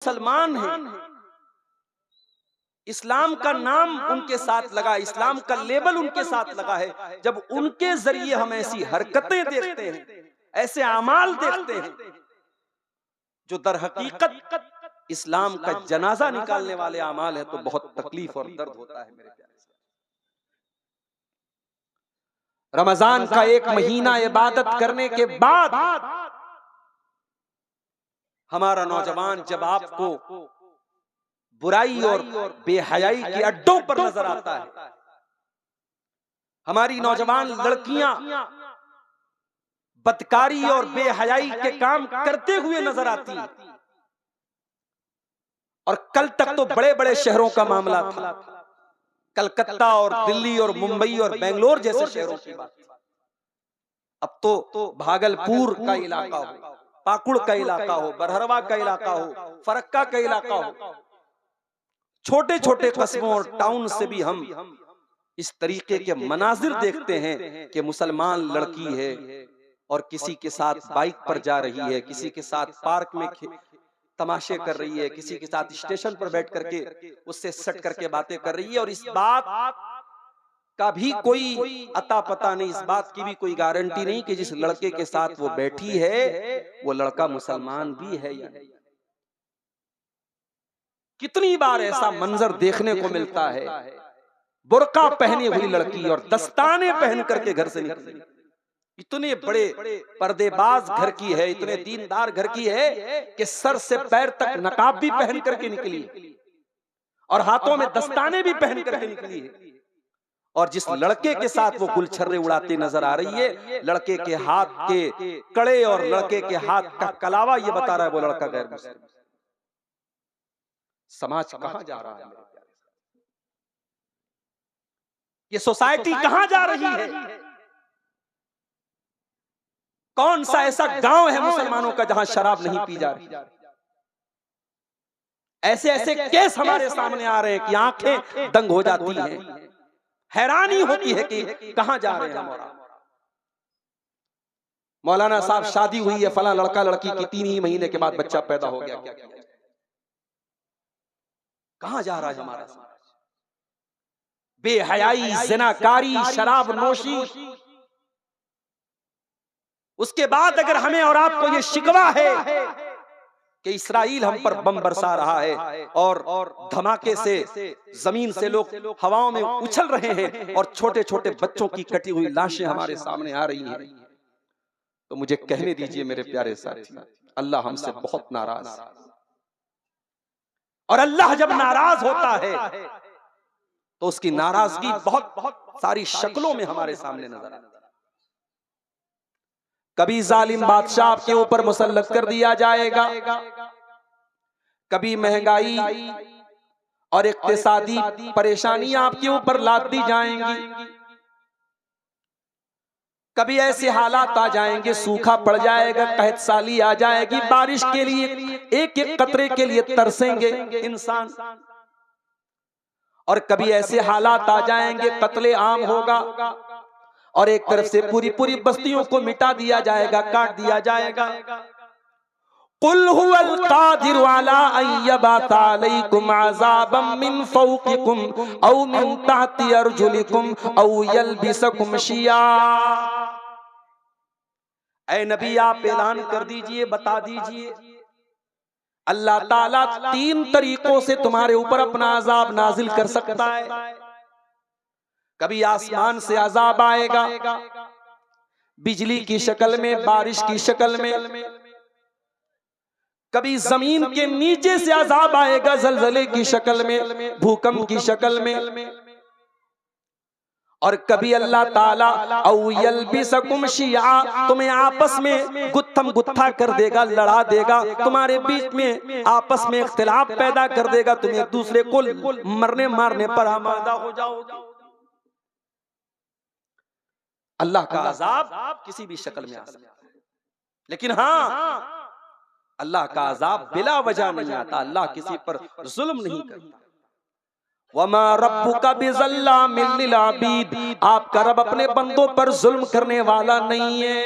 मुसलमान हैं, इस्लाम का नाम उनके साथ लगा, इस्लाम का लेबल उनके साथ लगा है, जब उनके जरिए हम ऐसी हरकतें देखते हैं, ऐसे अमाल देखते हैं जो दर हकीकत इस्लाम का जनाजा निकालने वाले अमाल है, तो बहुत तकलीफ और दर्द होता है मेरे प्यारे। रमजान का एक महीना इबादत करने के बाद हमारा नौजवान जब आपको बुराई और बेहयाई के अड्डों पर नजर आता है, हमारी नौजवान लड़कियां बदकारी और बेहयाई के काम करते हुए नजर आती हैं, और कल तक तो बड़े बड़े शहरों का मामला था, कलकत्ता और दिल्ली और मुंबई और बेंगलोर जैसे शहरों की बात, अब तो भागलपुर का इलाका हो, पाकुड़ का इलाका हो, बरहरवा का इलाका हो, फरक्का का इलाका हो, छोटे छोटे कस्बों और टाउन से भी हम इस तरीके के मनाजिर देखते हैं कि मुसलमान लड़की है और किसी के साथ बाइक पर जा रही है, किसी के साथ पार्क में तमाशे कर रही है, किसी के साथ स्टेशन पर बैठ करके उससे सट करके बातें कर रही है, और इस बात का भी कोई अता पता नहीं, इस बात की भी कोई गारंटी नहीं कि जिस लड़के के साथ वो बैठी है वो लड़का मुसलमान भी है या नहीं। कितनी बार ऐसा मंजर देखने को मिलता है, बुर्का पहनी हुई लड़की और दस्ताने पहन करके घर से निकली, इतने बड़े पर्देबाज घर की है, इतने दीनदार घर की है कि सर से पैर तक नकाब भी पहन करके निकली और हाथों में दस्ताने भी पहन करके निकली है, और जिस लड़के के साथ वो गुलछर्रे उड़ाती नजर आ रही है, लड़के के हाथ के कड़े और लड़के के हाथ का कलावा ये बता रहा है वो लड़का गैर मुस्लिम। समाज कहां जा रहा है मेरे प्यारे, ये सोसाइटी कहां जा रही है? कौन सा ऐसा गांव है मुसलमानों का जहां शराब नहीं पी जा रही? ऐसे ऐसे केस हमारे सामने आ रहे हैं कि आंखें दंग हो जाती हैं, हैरानी होती है कि कहां जा रहे हैं हम। मौलाना साहब शादी हुई है फला लड़का लड़की की, 3 ही महीने के बाद बच्चा पैदा हो गया, कहां जा रहा है हमारा समाज? बेहयाई, ज़िनाकारी, शराब नोशी। उसके बाद अगर हमें और आपको ये शिकवा है कि इस्राइल हम पर बम बरसा रहा है और धमाके से जमीन से लोग हवाओं में उछल रहे हैं और छोटे छोटे बच्चों की कटी हुई लाशें हमारे सामने आ रही हैं, तो मुझे कहने दीजिए मेरे प्यारे साथी, अल्लाह हमसे बहुत नाराज है, और अल्लाह जब नाराज होता है तो उसकी नाराजगी बहुत बहुत सारी शक्लों में हमारे सामने नजर आती है। कभी जालिम बादशाह आपके ऊपर मुसल्लत कर दिया जाएगा, कभी महंगाई और इक्तिसादी परेशानियां आपके ऊपर लाद दी जाएंगी, कभी ऐसे हालात आ जाएंगे, सूखा पड़ जाएगा, कहत साली आ जाएगी, बारिश के लिए एक एक कतरे के लिए तरसेंगे इंसान, और कभी ऐसे हालात आ जाएंगे कत्ले आम होगा और एक तरफ से पूरी पूरी बस्तियों को मिटा दिया जाएगा, काट दिया जाएगा। कुल हुवल कादिरु अला अन यबअसा अलैकुम अज़ाबम मिन फौकिकुम औ मिन तहति अर्जुलिकुम औ यल्बिसकुम शिया। ऐ नबी आप ऐलान कर दीजिए, बता दीजिए, अल्लाह ताला 3 तरीकों से तुम्हारे ऊपर अपना अजाब नाजिल कर सकता है। कभी आसमान से अजाब आएगा बिजली की शक्ल में, बारिश की शक्ल में, कभी जमीन के नीचे से अजाब आएगा जलजले की शक्ल में, भूकंप की शक्ल में, और कभी अल्लाह ताला औ यल्बिसकुम शिया, तुम्हें आपस में गुत्थम गुत्था कर देगा, लड़ा देगा, तुम्हारे बीच में आपस में इख्तिलाफ पैदा कर देगा, तुम एक दूसरे को मरने मारने पर आमादा हो जाओगे। अल्लाह का अजाब किसी भी शक्ल में आ सकता है, लेकिन हाँ, अल्लाह का अजाब बिला वजह नहीं आता, अल्लाह किसी पर जुल्म नहीं करता। वमा रब्बुका बिज़ल्लामिल लिल अबीद, आपका रब अपने बंदों पर जुल्म करने वाला नहीं है।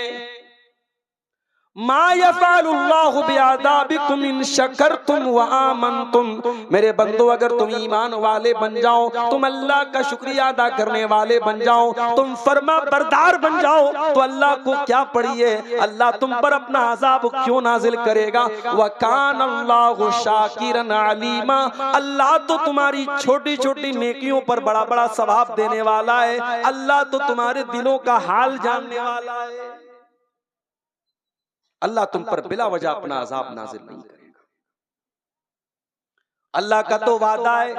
मा यफ़अलुल्लाहु बिअज़ाबिकुम इन शकरतुम व आमनतुम। मेरे बंदो, अगर तुम ईमान वाले बन जाओ, तुम अल्लाह का शुक्रिया अदा करने वाले बन जाओ, तुम फर्मा बरदार बन जाओ, तो अल्लाह को क्या पड़ी है, अल्लाह तुम पर अपना अज़ाब क्यों नाजिल करेगा। व कान अल्लाहु शाकिरन अलीमा। अल्लाह तो तुम्हारी छोटी छोटी नेकियों पर बड़ा बड़ा सवाब देने वाला है। अल्लाह तो तुम्हारे दिलों का हाल जानने वाला है। अल्लाह तुम पर बिला वजह अपना अज़ाब नाज़िल नहीं करेगा। अल्लाह का तो वादा है,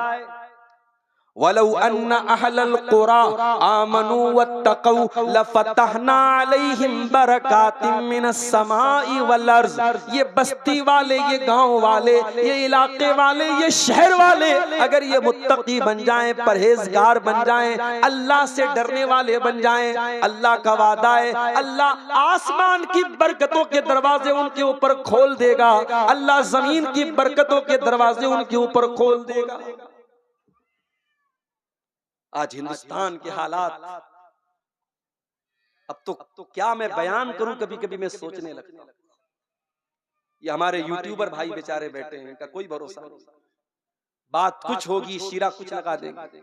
वलौ अन्ना अहलल कुरा आमनू वत्तक़ौ लफ़तहना अलैहिम बरकातिम मिनस समाई वल अर्ज़। ये बस्ती वाले, ये गांव वाले, ये इलाके वाले, ये शहर वाले अगर ये मुत्तकी बन जाएं, परहेजगार बन जाएं, अल्लाह से डरने वाले बन जाएं, अल्लाह का वादा है अल्लाह आसमान की बरकतों के दरवाजे उनके ऊपर खोल देगा, अल्लाह जमीन की बरकतों के दरवाजे उनके ऊपर खोल देगा। आज हिंदुस्तान के हालात, अब तो क्या मैं बयान करूं, कभी कभी मैं सोचने लगता हूं। ये हमारे यूट्यूबर भाई बेचारे बैठे हैं, इनका कोई भरोसा नहीं, बात कुछ होगी शीरा कुछ लगा देंगे।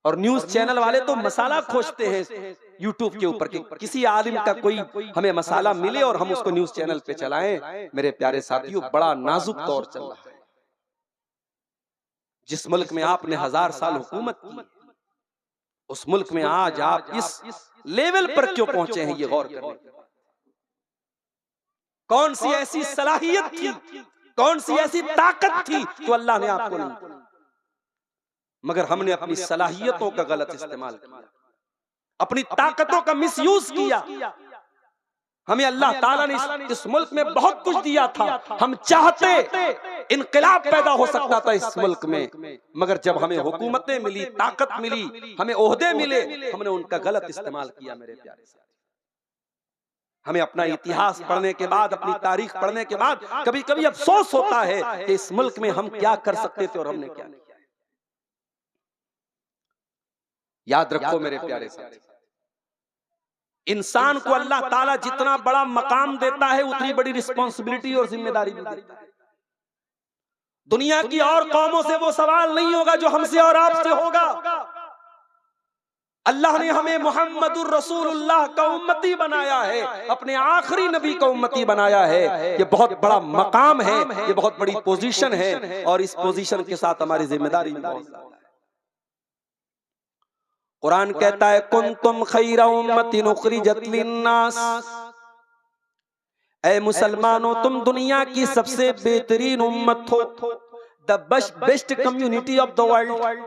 और न्यूज चैनल वाले तो मसाला खोजते हैं यूट्यूब के ऊपर कि किसी आलिम का कोई हमें मसाला मिले और हम उसको न्यूज चैनल पे चलाएं। मेरे प्यारे साथियों, बड़ा नाजुक दौर चल रहा है। जिस मुल्क में आपने 1000 साल हुकूमत की, उस मुल्क में आज आप इस लेवल पर क्यों पहुंचे हैं, ये गौर करें। कौन सी ऐसी सलाहियत थी, कौन सी ऐसी ताकत थी जो अल्लाह ने आपको नहीं दी, मगर हमने अपनी सलाहियतों का गलत इस्तेमाल किया, अपनी ताकतों का मिसयूज किया। हमें अल्लाह ताला ने इस मुल्क में बहुत कुछ दिया था, हम चाहते इनकलाब पैदा हो सकता था इस मुल्क में, मगर जब हमें हुकूमतें मिली, ताकत मिली, हमें ओहदे मिले, हमने उनका गलत इस्तेमाल किया। मेरे प्यारे साथी, हमें अपना इतिहास पढ़ने के बाद, अपनी तारीख पढ़ने के बाद कभी कभी अफसोस होता है कि इस मुल्क में हम क्या कर सकते थे और हमने क्या किया। याद रखो मेरे प्यारे साथी, इंसान को अल्लाह ताला जितना बड़ा मकाम देता है, उतनी बड़ी रिस्पॉन्सिबिलिटी और जिम्मेदारी भी देता है। दुनिया की और कौमों से वो सवाल नहीं होगा जो हमसे और आपसे होगा। अल्लाह ने हमें मुहम्मदुर रसूलुल्लाह का उम्मती बनाया है, अपने आखिरी नबी का उम्मती बनाया है। ये बहुत बड़ा मकाम है, ये बहुत बड़ी पोजीशन है, और इस पोजीशन के साथ हमारी जिम्मेदारी भी बहुत है। कुरान कहता है, कुंतुम खैरा उम्मतिन उखरिजत लिन्नास। ऐ मुसलमानों, तुम दुनिया की सबसे बेहतरीन उम्मत हो, the best community of the world.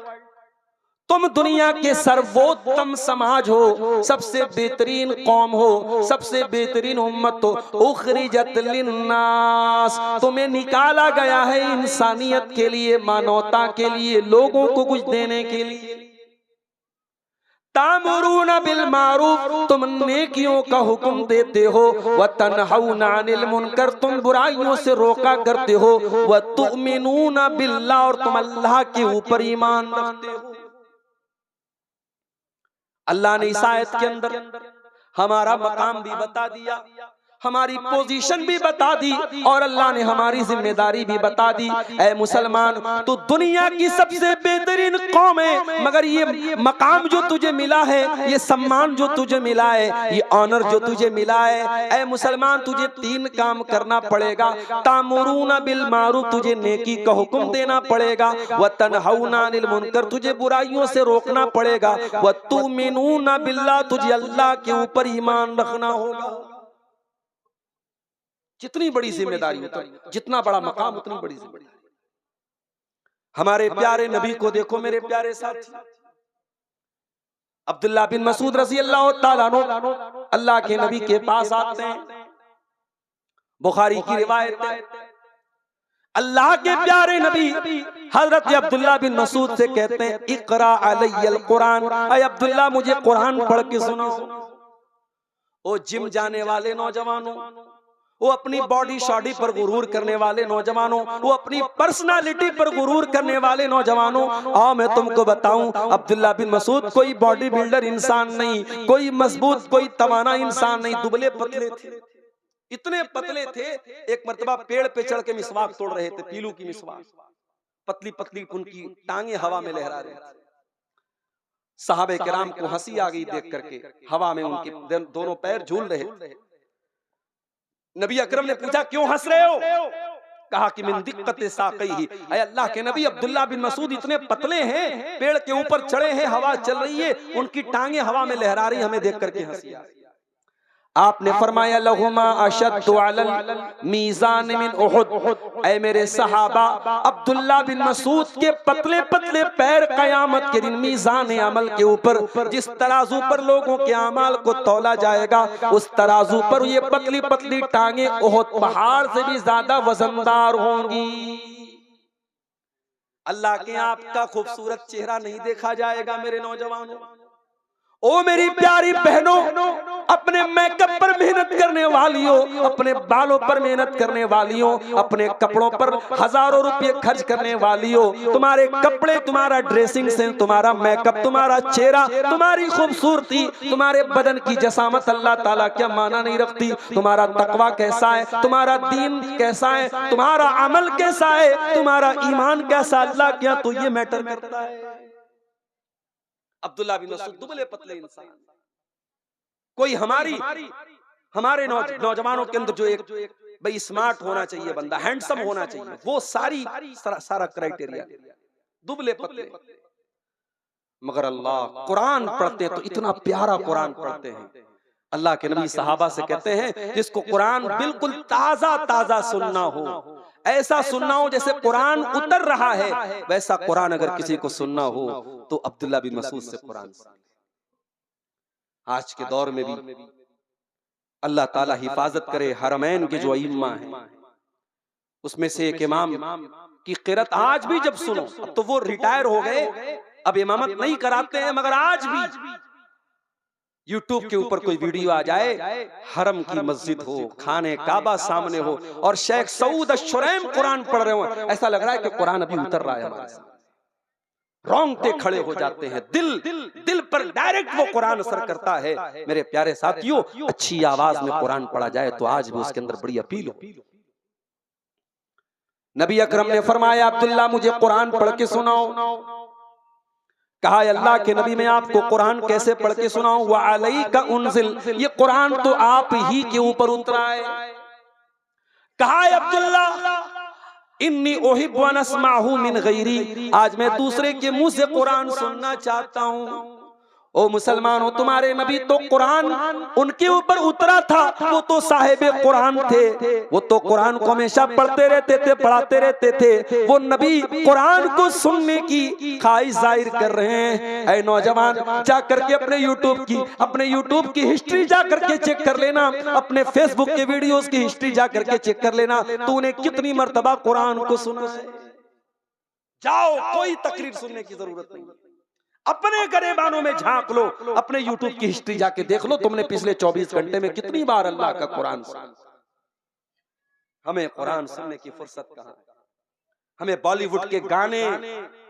तुम दुनिया के सर्वोत्तम समाज हो, सबसे बेहतरीन कौम हो, सबसे बेहतरीन उम्मत हो। उखरिजत लिन्नास, तुम्हें निकाला गया है इंसानियत के लिए, मानवता के लिए, लोगों को कुछ देने के लिए। तामुरूना बिल मारूफ, तुम नेकियों का हुक्म देते हो, व तनहौना अनिल मुनकर, तुम बुराइयों से रोका करते हो, व तुमिनूना बिल्लाह, और तुम अल्लाह के ऊपर ईमान रखते हो। अल्लाह ने इस आयत के अंदर हमारा मकाम भी बता दिया, हमारी पोजीशन भी बता दी, और अल्लाह ने हमारी जिम्मेदारी भी बता दी। ऐ मुसलमान, तो दुनिया की सबसे बेहतरीन कौम है, मगर ये मकाम जो तुझे मिला है, ये सम्मान जो तुझे मिला है, ये ऑनर जो तुझे मिला है, ऐ मुसलमान, तुझे 3 काम करना पड़ेगा। तामुरूना बिल मारूफ, तुझे नेकी का हुक्म देना पड़ेगा, व तनहौना अनिल मुनकर, तुझे बुराइयों से रोकना पड़ेगा, व तुमिनूना बिल्लाह, तुझे अल्लाह के ऊपर ईमान रखना होगा। जितनी बड़ी जिम्मेदारी होती, जितना बड़ा मकाम, उतनी बड़ी जिम्मेदारी। हमारे प्यारे नबी को देखो मेरे प्यारे साथी, अब्दुल्लाह बिन मसूद रज़ी अल्लाह ताला अन्हु अल्लाह के नबी के पास आते हैं। बुखारी की रिवायत है, अल्लाह के प्यारे नबी हजरत अब्दुल्लाह बिन मसूद से कहते हैं, इक़रा अलैयल कुरान, ऐ अब्दुल्लाह मुझे कुरान पढ़ के सुनाओ। ओ जिम जाने वाले नौजवानों, वो अपनी बॉडी शॉडी पर गुरूर करने वाले नौजवानों, वो अपनी पर्सनालिटी पर गुरूर करने वाले नौजवानों, आओ मैं तुमको बताऊं, अब्दुल्ला बिन मसूद कोई बॉडी बिल्डर इंसान नहीं, कोई मजबूत कोई तवाना इंसान नहीं, दुबले पतले थे, इतने पतले थे। एक मर्तबा पेड़ पे चढ़ के मिसवाक तोड़ रहे थे, पीलू की मिसवाक, पतली पतली उनकी टांगे हवा में लहरा रही थी। सहाबे किराम को हंसी आ गई देख करके, हवा में उनके दोनों पैर झूल रहे। नबी अकरम ने पूछा क्यों हंस रहे हो? कहा कि मिन दिक्कत साक़ी, ऐ अल्लाह के नबी अब्दुल्ला बिन मसूद इतने पतले हैं, पेड़ के ऊपर चढ़े हैं, हवा चल रही है, उनकी टांगे हवा में लहरा रही, हमें देख करके हंसी आ रही। आपने फरमाया लहुमा अशद्दु अलल मीज़ान मिन उहुद, ऐ मेरे सहाबा अब्दुल्ला बिन मसूद के पतले पतले पैर कयामत के दिन मीज़ान अमल के ऊपर, जिस तराजू पर लोगों के अमाल को तौला जाएगा, उस तराजू पर ये पतली पतली टांगे उहुद पहाड़ से भी ज्यादा वजनदार होंगी। अल्लाह के आपका खूबसूरत चेहरा नहीं देखा जाएगा मेरे नौजवानों। ओ मेरी प्यारी बहनों, अपने मेकअप पर मेहनत करने वालियों, अपने बालों पर मेहनत करने वालियों, अपने कपड़ों पर हजारों रुपए खर्च करने वालियों, तुम्हारे कपड़े, तुम्हारा ड्रेसिंग सेंस, तुम्हारा मेकअप, तुम्हारा चेहरा, तुम्हारी खूबसूरती, तुम्हारे बदन की जसामत अल्लाह ताला क्या माना नहीं रखती। तुम्हारा तकवा कैसा है, तुम्हारा दीन कैसा है, तुम्हारा अमल कैसा है, तुम्हारा ईमान कैसा, अल्लाह क्या तो ये मैटर करता है। अब्दुल्ला बिन मसूद दुबले पतले इंसान, कोई हमारे नौजवानों के अंदर जो एक भाई स्मार्ट होना चाहिए, बंदा हैंडसम होना चाहिए, वो सारा क्राइटेरिया, दुबले पतले। मगर अल्लाह कुरान पढ़ते तो इतना प्यारा कुरान पढ़ते हैं। अल्लाह के नबी सहाबा से कहते हैं जिसको कुरान बिल्कुल ताजा ताजा सुनना हो, ऐसा सुनना हो जैसे कुरान उतर रहा है, वैसा कुरान अगर किसी को सुनना हो तो अब्दुल्ला बिन मसूद से कुरान। आज के दौर में भी अल्लाह ताला हिफाजत करे, हरमैन के जो इमाम हैं उसमें से एक इमाम की क़िरात आज भी जब सुनो, अब तो वो रिटायर हो गए, अब इमामत नहीं कराते हैं, मगर आज भी यूट्यूब के ऊपर कोई वीडियो आ जाए, हरम की मस्जिद हो, खाने काबा सामने हो और शेख सऊद अश-शुरैम कुरान पढ़ रहे हो, ऐसा लग रहा है कि कुरान अभी उतर रहा है हमारे साथ, रोंगटे खड़े हो जाते हैं, दिल पर डायरेक्ट वो कुरान असर करता है। मेरे प्यारे साथियों, अच्छी आवाज में कुरान पढ़ा जाए तो आज भी उसके अंदर बड़ी अपील हो। नबी अकरम ने फरमाया अब्दुल्ला मुझे कुरान पढ़ के सुनाओ। कहा अल्लाह के नबी मैं आपको कुरान कैसे पढ़ के सुनाऊं? व अलैका उनजिल, ये कुरान तो आप ही के ऊपर उतरा है। कहा अब्दुल्ला इन्नी उहिब्बु अन अस्माहु मिन गैरी, आज मैं दूसरे के मुंह से कुरान सुनना चाहता हूं। ओ मुसलमानों, तुम्हारे नबी तो कुरान उनके ऊपर उतरा था, वो तो साहिबे कुरान थे, वो तो कुरान को हमेशा पढ़ते रहते थे, पढ़ाते रहते थे। वो नबी कुरान को सुनने की ख्वाहिश जाहिर कर रहे हैं। ऐ नौजवान, जा करके अपने यूट्यूब की हिस्ट्री जा करके चेक कर लेना, अपने फेसबुक के वीडियोस की हिस्ट्री जा करके चेक कर लेना, तूने कितनी मर्तबा कुरान को सुना है। जाओ, कोई तकरीर सुनने की जरूरत नहीं, अपने गरेबानों में झांक लो, अपने यूट्यूब की हिस्ट्री जाके देख लो, तुमने पिछले 24 घंटे में कितनी बार अल्लाह का कुरान सुना। हमें कुरान सुनने की फुर्सत कहाँ? हमें बॉलीवुड के गाने,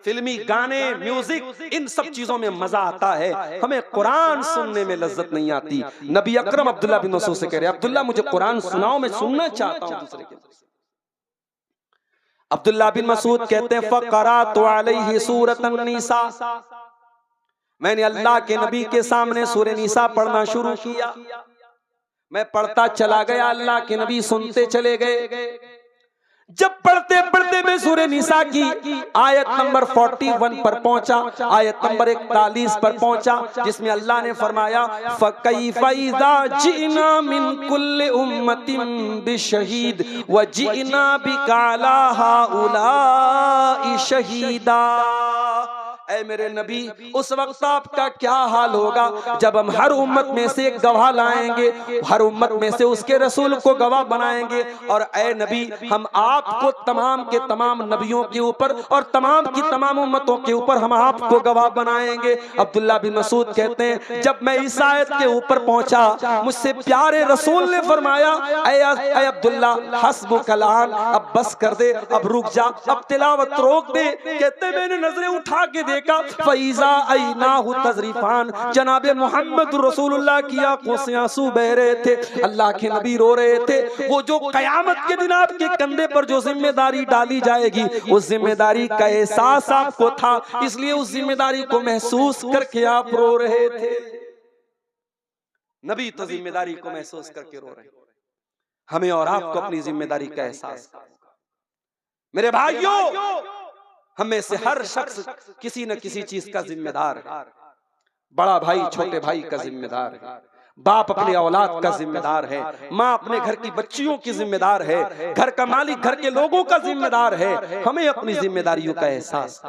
फिल्मी गाने, म्यूजिक, इन सब चीजों में मजा आता है, हमें कुरान सुनने में लज्जत नहीं आती। नबी अकरम अब्दुल्ला बिन मसूद से कह रहे अब्दुल्ला मुझे कुरान सुनाओ, मैं सुनना चाहता हूं दूसरे के। अब्दुल्ला बिन मसूद कहते हैं फ़क़रातु अलैहि सूरतन निसा, मैंने अल्लाह के नबी के सामने सूरह निसा पढ़ना शुरू किया। मैं पढ़ता चला गया, अल्लाह के नबी सुनते चले गए। जब पढ़ते पढ़ते मैं सूरह निसा की आयत नंबर 41 पर पहुंचा, आयत नंबर 41 पर पहुंचा, जिसमें अल्लाह ने फरमाया फ़कैफ़ इज़ा जिना मिन कुल्लि उम्मतिन बिशहीद व जिना बिका अला हाउलाई शहीदा। ऐ मेरे नबी, उस वक्त आपका क्या हाल होगा जब हम हर उम्मत में से एक गवाह लाएंगे, हर उम्मत में से उसके रसूल को गवाह बनाएंगे, और ऐ नबी हम आपको तमाम के तमाम नबियों के ऊपर और तमाम की तमाम उम्मतों के ऊपर हम आपको गवाह बनाएंगे। अब्दुल्ला बिन मसूद कहते हैं जब मैं इस आयत के ऊपर पहुंचा, मुझसे प्यारे रसूल ने फरमाया, ऐ अब्दुल्ला हस्बुकल आन, अब बस कर दे, अब रुक जा, अब तिलावत रोक दे। कहते मैंने नजरें उठा के देखा, फैजा ऐनाहु तजरीफान, जनाबे मोहम्मद रसूलुल्लाह की आंखों से आंसू बह रहे थे, अल्लाह के नबी रो रहे थे। वो जो कयामत के दिन आपके कंधे पर जो जिम्मेदारी डाली जाएगी, उस जिम्मेदारी का एहसास आपको था, इसलिए उस जिम्मेदारी को महसूस करके आप रो रहे थे। नबी तो जिम्मेदारी को महसूस करके रो रहे, हमें और आपको अपनी जिम्मेदारी का एहसास। मेरे भाइयों, हमें से हर शख्स किसी न किसी चीज का जिम्मेदार है। बड़ा भाई छोटे भाई का जिम्मेदार है, बाप अपने औलाद का जिम्मेदार है, माँ अपने घर की बच्चियों की जिम्मेदार है, घर का मालिक घर के लोगों का जिम्मेदार है। हमें अपनी जिम्मेदारियों का एहसास।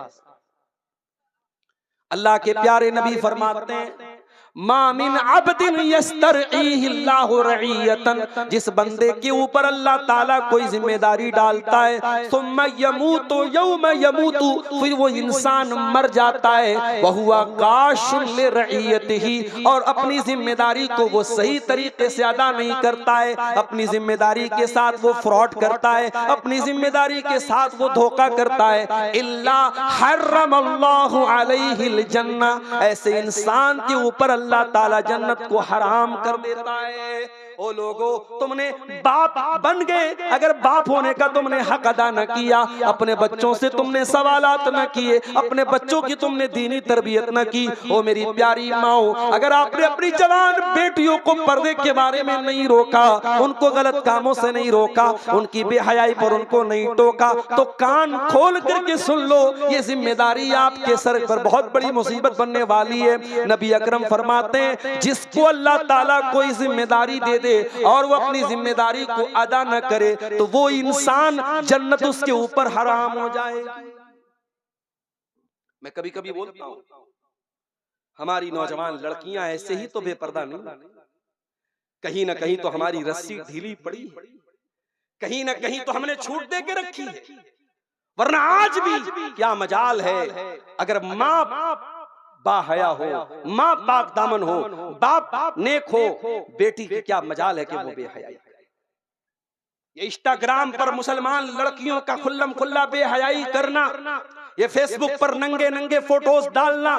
अल्लाह के प्यारे नबी फरमाते हैं, मा मिन अब्दिन यस्तरईहिल्लाहु रईयतन, जिस बंदे के ऊपर अल्लाह ताला कोई जिम्मेदारी डालता है, सुम्मा यमूतु यौम यमूतु, फिर वो इंसान मर जाता है, वहुवा गाशिन लिरईयतिही, और अपनी जिम्मेदारी को वो सही तरीके से अदा नहीं करता है, अपनी जिम्मेदारी के साथ वो फ्रॉड करता है, अपनी जिम्मेदारी के साथ वो धोखा करता है, इल्ला हर्रमल्लाहु अलैहिल जन्ना, ऐसे इंसान के ऊपर अल्लाह ताला जन्नत को हराम कर देता है। ओ लोगो, तुमने बाप बन गए, अगर बाप होने का तुमने हक अदा न किया, अपने बच्चों से तुमने सवालात न किए, अपने बच्चों की तुमने दीनी तरबियत न की, ओ मेरी प्यारी माओ, अगर आपने अपनी जवान बेटियों को पर्दे के बारे में नहीं रोका, उनको गलत कामों से नहीं रोका, उनकी बेहयाई पर उनको नहीं टोका, तो कान खोल करके सुन लो, ये जिम्मेदारी आपके सर पर बहुत बड़ी मुसीबत बनने वाली है। नबी अकरम फरमाते हैं, जिसको अल्लाह ताला कोई जिम्मेदारी दे और वो अपनी जिम्मेदारी को अदा न करे, तो वो इंसान जन्नत उसके ऊपर हराम हो जाए। मैं कभी कभी बोलता हूं, हमारी नौजवान लड़कियां ऐसे ही तो बेपर्दा नहीं, कहीं ना कहीं तो हमारी रस्सी ढीली पड़ी है, कहीं ना कहीं तो हमने छूट दे के रखी है, वरना आज भी क्या मजाल है, अगर माँ बाहया हो, माँ पाक दामन हो, बाप नेक हो, बेटी की क्या मजाल है कि वो बेहयाई। ये इंस्टाग्राम पर मुसलमान लड़कियों का खुल्लम खुल्ला बेहयाई करना, ये फेसबुक पर नंगे नंगे फोटोज डालना,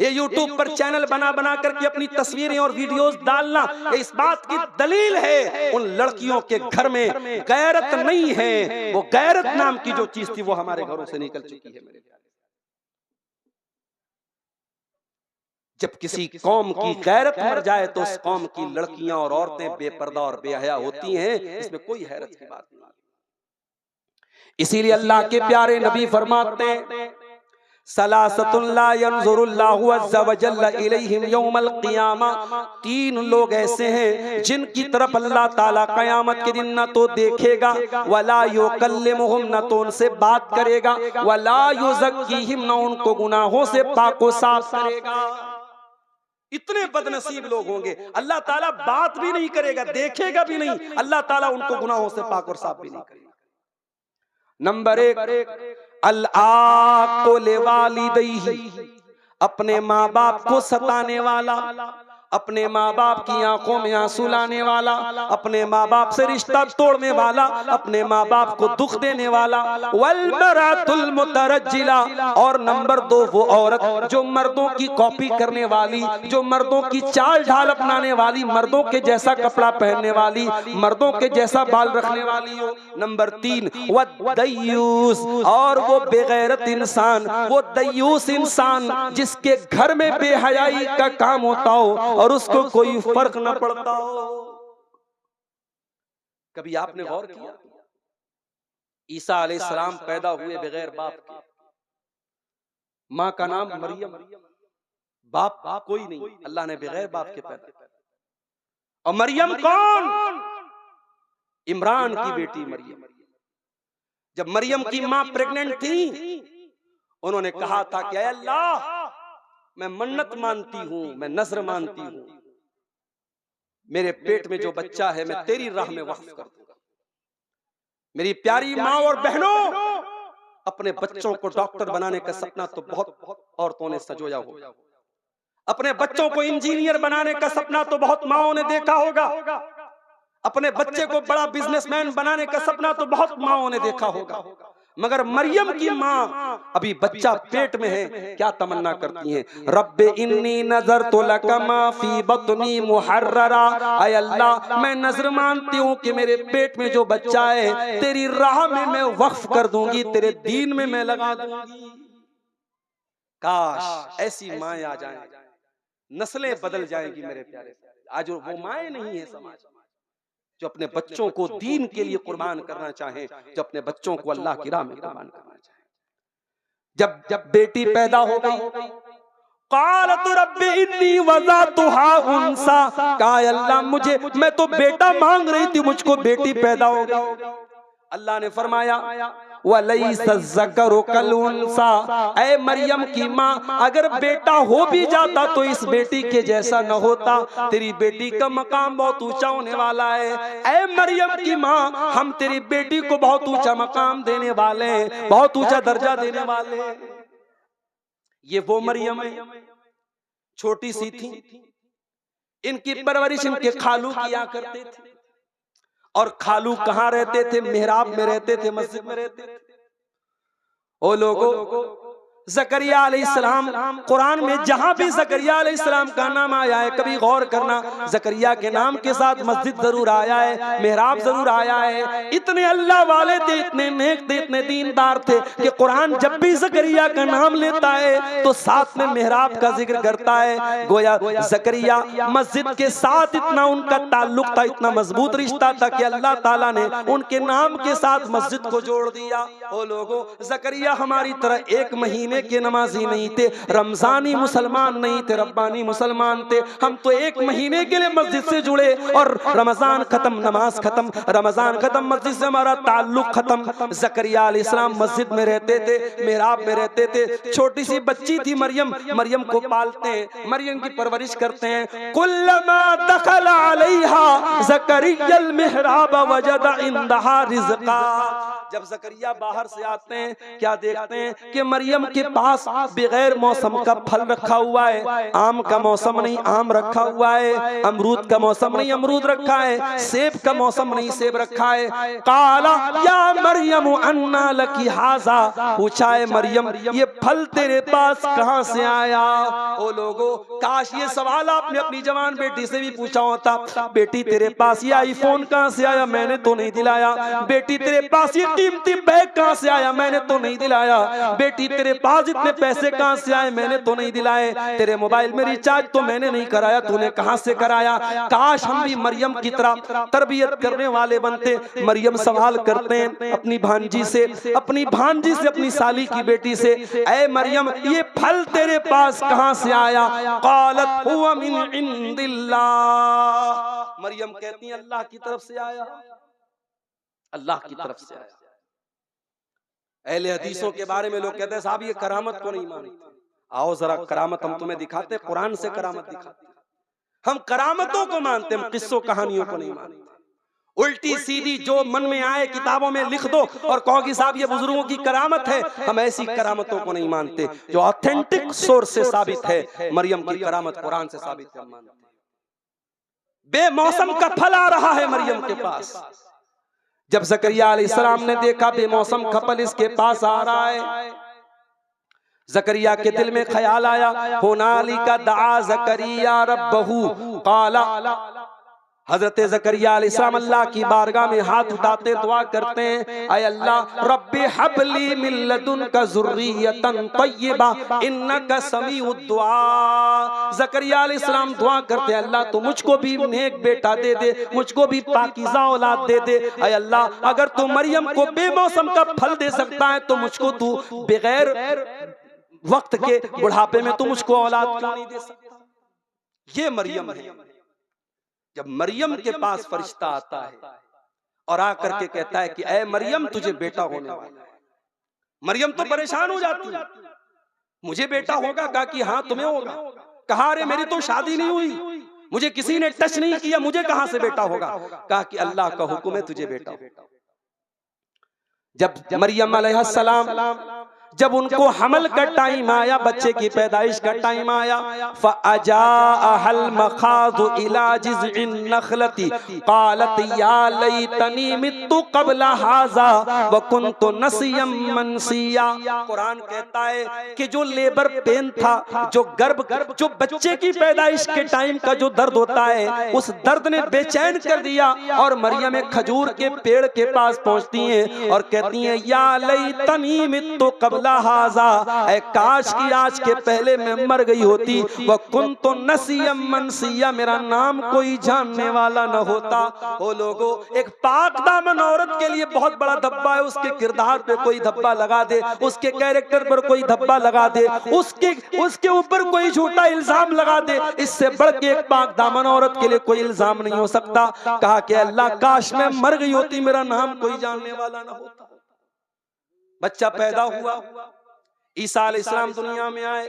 ये यूट्यूब पर चैनल बना बना करके अपनी तस्वीरें और वीडियोस डालना, ये इस बात की दलील है उन लड़कियों के घर में गैरत नहीं है। वो गैरत नाम की जो चीज थी वो हमारे घरों से निकल चुकी है। मेरे जब किसी कौम की गैरत मर जाए तो उस कौम की लड़कियां और औरतें बेपर्दा और बेहया होती हैं, इसमें कोई हैरत की बात नहीं। इसीलिए अल्लाह के प्यारे नबी फरमाते हैं, सलासतुन ला यंजुरुल्लाहु अज़्ज़ा व जल्ला इलैहिम यौमल क़ियामा, तीन लोग ऐसे हैं जिनकी तरफ अल्लाह ताला कयामत के दिन न तो देखेगा, वला युकल्लिमुहुम, न तो उनसे बात करेगा, वला युज़क्कीहिम, न उनको गुनाहों से पाको साफ करेगा। इतने बदनसीब लोग होंगे, अल्लाह ताला बात भी नहीं करेगा, देखेगा भी नहीं, अल्लाह ताला उनको गुनाहों से पाक और साफ भी नहीं करेगा। नंबर एक, अल-आक़ुल वालिदैहि, अपने माँ बाप को सताने वाला, अपने माँ बाप की आंखों में आंसू लाने वाला, अपने माँ बाप से रिश्ता तोड़ने वाला, अपने माँ बाप को दुख देने वाला, वल मरातुल मुतरज्जिला, और नंबर 2 वो औरत जो मर्दों की कॉपी करने वाली, जो मर्दों की चाल ढाल अपनाने वाली, मर्दों के जैसा कपड़ा पहनने वाली, मर्दों के जैसा बाल रखने वाली हो। नंबर 3 वद्दयूस, और वो बेगैरत इंसान, वो दयूस इंसान जिसके घर में बेहयाई का काम होता हो और उसको कोई फर्क न पड़ता हो। कभी आपने गौर किया, ईसा अलैहिस्सलाम पैदा हुए बगैर बाप के, माँ का नाम मरियम, बाप कोई नहीं, अल्लाह ने बगैर बाप के पैदा किया। और मरियम कौन? इमरान की बेटी मरियम। जब मरियम की माँ प्रेग्नेंट थी, उन्होंने कहा था कि ऐ अल्लाह, मैं मन्नत मानती हूं, मैं नज़र मानती हूं, मेरे पेट में जो बच्चा है मैं तेरी राह में वक्फ कर दूंगा। मेरी प्यारी माँ और बहनों, अपने बच्चों को डॉक्टर बनाने का सपना तो बहुत औरतों ने सजोया होगा, अपने बच्चों को इंजीनियर बनाने का सपना तो बहुत माओं ने देखा होगा, अपने बच्चे को बड़ा बिजनेसमैन बनाने का सपना तो बहुत माओं ने देखा होगा, मगर मरियम की माँ अभी बच्चा पेट में है, क्या तमन्ना करती हैं? रब्बे इन्नी नज़रतु लका मा फी बत्नी मुहर्ररा, ऐ अल्लाह मैं नजर मानती हूँ कि मेरे पेट में जो बच्चा है तेरी राह में मैं वक्फ कर दूंगी, तेरे दीन में मैं लगा दूंगी। काश ऐसी माएँ आ जाएं, नस्लें बदल जाएंगी मेरे प्यारे। आज वो माएँ नहीं है समाज जो अपने बच्चों को दीन के लिए कुर्बान करना चाहें, जो अपने बच्चों को अल्लाह की राह में कुर्बान करना चाहें। जब बेटी पैदा हो गई, क़ालत रब्बी इन्नी वज़अतुहा उन्सा, कहा अल्लाह मुझे, मैं तो बेटा मांग रही थी, मुझको बेटी पैदा हो गई। अल्लाह ने फरमाया वलैसा ज़करु कल उन्सा, ऐ मरियम की माँ अगर बेटा हो भी जाता तो इस बेटी के जैसा न होता, तेरी बेटी का मकाम बहुत ऊंचा होने वाला है। ऐ मरियम की माँ, हम तेरी बेटी को बहुत ऊंचा मकाम देने वाले हैं, बहुत ऊंचा दर्जा देने वाले हैं। ये वो मरियम है, छोटी सी थी, इनकी परवरिश इनके खालू किया करते थे। और खालू कहाँ रहते थे? मेहराब में रहते थे, मस्जिद में रहते थे। ओ लोगों, ज़करिया अलैहिस्सलाम, कुरान में जहां भी ज़करिया अलैहिस्सलाम का नाम आया है, कभी गौर करना, ज़करिया के नाम के साथ मस्जिद जरूर आया है, मेहराब जरूर आया है। इतने अल्लाह वाले थे, इतने नेक थे, इतने दीनदार थे कि कुरान जब भी ज़करिया का नाम लेता है तो साथ में मेहराब का जिक्र करता है। गोया ज़करिया मस्जिद के साथ इतना उनका ताल्लुक था, इतना मजबूत रिश्ता था कि अल्लाह ताला ने उनके नाम के साथ मस्जिद को जोड़ दिया। ओ लोगों, ज़करिया हमारी तरह एक महीने के नमाजी नहीं थे, रमजानी मुसलमान नहीं थे, रब्बानी मुसलमान थे। हम तो एक महीने के लिए मस्जिद से जुड़े और रमजान खत्म, नमाज खत्म, रमजान खत्म, मस्जिद से हमारा ताल्लुक खत्म। ज़करिया अलैहिस्सलाम मस्जिद में रहते थे, मेहराब में रहते थे। छोटी सी बच्ची थी मरियम, मरियम को पालते हैं, मरियम की परवरिश करते हैं। कुल्लमा दखल अलैहा ज़करियल मिहराब वजद इंदहा रिज़्क़ा, जब ज़करिया बाहर से आते हैं क्या देखते हैं कि मरियम के पास बगैर मौसम का फल रखा हुआ है। आम का मौसम नहीं, आम रखा हुआ है, अमरूद का मौसम नहीं, अमरूद रखा है, सेब का मौसम नहीं, सेब रखा है। काला या मरियम अन्ना लकी हाजा, पूछा है मरियम ये फल तेरे पास कहां से आया? ओ लोगों, काश ये सवाल आपने अपनी जवान बेटी से भी पूछा होता। बेटी तेरे पास ये आईफोन कहां से आया? मैंने तो नहीं दिलाया। बेटी तेरे पास ये कीमती बैग कहां से आया? मैंने तो नहीं दिलाया। बेटी तेरे पास इतने पैसे कहां से आए? मैंने तो नहीं दिलाए। तेरे मोबाइल में रिचार्ज तो मैंने नहीं कराया, तूने कहां से कराया? काश हम भी मरियम की तरह तरबियत करने वाले बनते। मरियम सवाल करते हैं अपनी भांजी से, अपनी भांजी से, अपनी साली की बेटी से, ऐ मरियम ये फल तेरे पास कहां से आया? क़ालत हुवा मिन इंदिल्लाह, मरियम कहती है अल्लाह की तरफ से आया, अल्लाह की तरफ से आया। अहले हदीसों के बारे में लोग कहते हैं साहब ये करामत को नहीं मानते। आओ जरा करामत हम तुम्हें दिखाते, कुरान से करामत दिखाते। हम करामतों को मानते, हम किस्सों कहानियों को नहीं मानते। उल्टी सीधी जो मन में आए किताबों में लिख दो और कहो कि साहब ये बुजुर्गों की करामत है, हम ऐसी करामतों को नहीं मानते। जो ऑथेंटिक सोर्स से साबित है, मरियम की करामत कुरान से साबित है, हम मानते। बेमौसम का फल आ रहा है मरियम के पास। जब ज़करिया अलैहिस्सलाम ने देखा बेमौसम का फल इसके पास आ रहा है, ज़करिया के दिल में ख्याल आया, हुनालिका दआ ज़करिया रब्बहू क़ाला, हजरत ज़करिया अलैहिस्सलाम अल्लाह की बारगाह में हाथ उठाते दुआ करते हैं, ऐ अल्लाह रब्बी हबली मिन लदुनका ज़ुर्रियतन तय्यबा इन्नका समीउद दुआ। ज़करिया अलैहिस्सलाम दुआ करते हैं अल्लाह तू मुझको भी नेक बेटा दे दे, मुझको भी पाकीज़ा औलाद दे दे। ऐ अल्लाह अगर तू मरियम को बेमौसम का फल दे सकता है तो मुझको तू बगैर वक्त के बुढ़ापे में तू मुझको औलाद क्यों नहीं दे सकता? ये मरियम है। जब मरियम के पास फरिश्ता आता है और आकर के कहता है कि ऐ मरियम तुझे बेटा होने वाला है, मरियम तो परेशान हो जाती है, मुझे बेटा होगा? कहा कि हाँ तुम्हें होगा। कहा अरे मेरी तो शादी नहीं हुई, मुझे किसी ने टच नहीं किया, मुझे कहां से बेटा होगा? कहा कि अल्लाह का हुक्म है तुझे बेटा होगा। जब मरियम अलैहिस्सलाम जब उनको हमल का टाइम आया, बच्चे की पैदाइश का टाइम आया, फ़अजाअहल मखाज़ु इला जिज़इन नख़लती क़ालत या लैतनी मित्तु क़ब्ल हाज़ा व कुन्तु नसियम मनसिया। कुरान कहता है कि जो लेबर पेन था, जो जो बच्चे की पैदाइश के टाइम का जो दर्द होता है, उस दर्द ने बेचैन कर दिया। और मरियम एक खजूर के पेड़ के पास पहुंचती हैं और कहती हैं या लैतनी मित्तु क़ब्ल हाज़ा, ऐ काश की आज के पहले मैं मर गई होती, व कुन्तु नसियम मनसिया, मेरा नाम कोई जानने वाला न होता। ओ लोगों, एक पाक दामन औरत के लिए बहुत बड़ा धब्बा है, उसके किरदार पे कोई धब्बा लगा दे, उसके कैरेक्टर पर कोई धब्बा लगा दे, उसके ऊपर कोई झूठा इल्जाम लगा दे, इससे बढ़ के एक पाक दामन औरत के लिए कोई इल्जाम नहीं हो सकता। कहा कि अल्लाह काश मैं मर गई होती, मेरा नाम कोई जानने वाला न होता। बच्चा पैदा हुआ, ईसा अलैहिस्सलाम दुनिया में आए।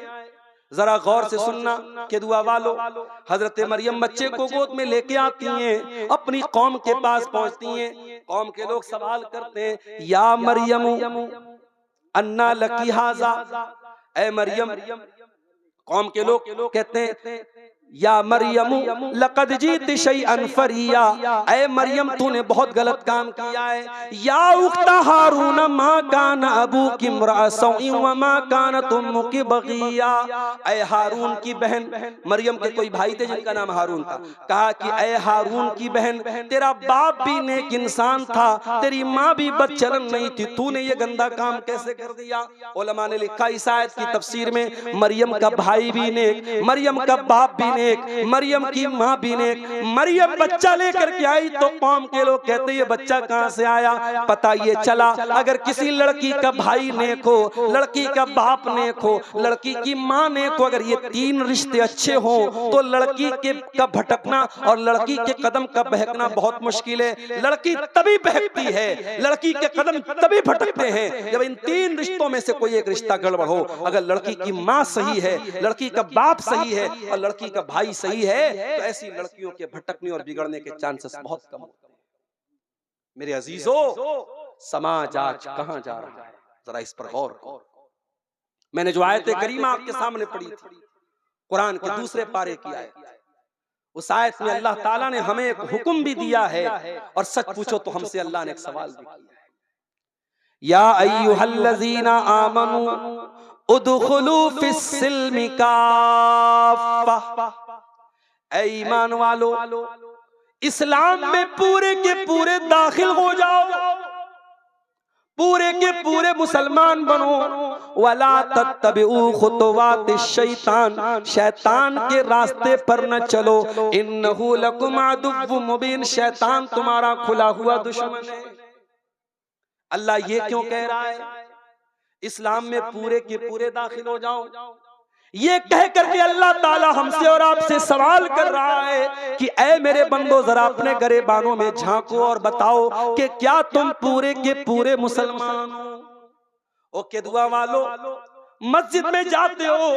जरा गौर से सुनना कि दुआ वालों, हजरत मरियम बच्चे को गोद में लेके आती हैं, अपनी कौम के पास पहुंचती हैं। कौम के लोग सवाल करते हैं या मरियम अन्ना लकी हाजा, ऐ मरियम। कौम के लोग कहते हैं या मरियम लक़द जीत शैअन फरिया, ऐ मरियम तूने बहुत गलत काम किया है। या उख्ता हारून मा कान अबूकी इम्रा सौइन व मा कानत उम्मुकी बगिया, ऐ हारून की बहन। मरियम के कोई भाई थे जिनका नाम हारून था। कहा कि ऐ हारून की बहन, तेरा बाप भी नेक इंसान था, तेरी माँ भी बदचलन नहीं थी, तूने ये गंदा काम कैसे कर दिया? उलमा ने लिखा इस आयत की तफसीर में, मरियम का भाई भी नेक, मरियम का बाप भी नेक, मरियम की माँ भी नेक। मरियम बच्चा लेकर के आई तो कौम के लोग कहते ये बच्चा कहां से आया? पता ये चला अगर किसी लड़की का भाई नेक हो, लड़की का बाप नेक हो, लड़की की माँ नेक हो, अगर ये तीन रिश्ते अच्छे हो तो लड़की के का भटकना और लड़की के कदम का बहकना बहुत मुश्किल है। लड़की तभी बहकती है, लड़की के कदम तभी भटकते हैं जब इन तीन रिश्तों में से कोई एक रिश्ता गड़बड़ हो। अगर लड़की की माँ सही है, लड़की का बाप सही है और लड़की का भाई सही है, तो ऐसी लड़कियों के भटकने और बिगड़ने के चांसेस बहुत कम होते हैं। मेरे अजीजों, समाज आज कहां जा रहा है, जरा इस पर गौर करो। मैंने जो आयत करीमा आपके सामने पढ़ी थी, कुरान के दूसरे पारे की आयत, उस आयत में अल्लाह ताला ने हमें एक हुक्म भी दिया है और सच पूछो तो हमसे अल्लाह ने एक सवाल भी किया है। या अय्युहल्लज़ीना आमनू उदखुलू फिस्सिल्मि काफ़ा, ऐ ईमान वालो इस्लाम में पूरे के पूरे दाखिल हो जाओ, पूरे के पूरे मुसलमान बनो। वला तत्तबिउ खुतवातिश शैतान, शैतान के रास्ते पर न चलो। इन्नहु लकुम अदुव्वुम मुबीन, शैतान तुम्हारा खुला हुआ दुश्मन है। अल्लाह ये क्यों कह रहा है इस्लाम में पूरे के पूरे दाखिल हो जाओ? ये कह करके अल्लाह ताला हमसे और आपसे सवाल कर रहा है कि ऐ मेरे बंदो, जरा अपने गरेबानों में झांको और बताओ कि क्या तुम पूरे के पूरे मुसलमान हो? ओके दुआ वालों, मस्जिद में जाते हो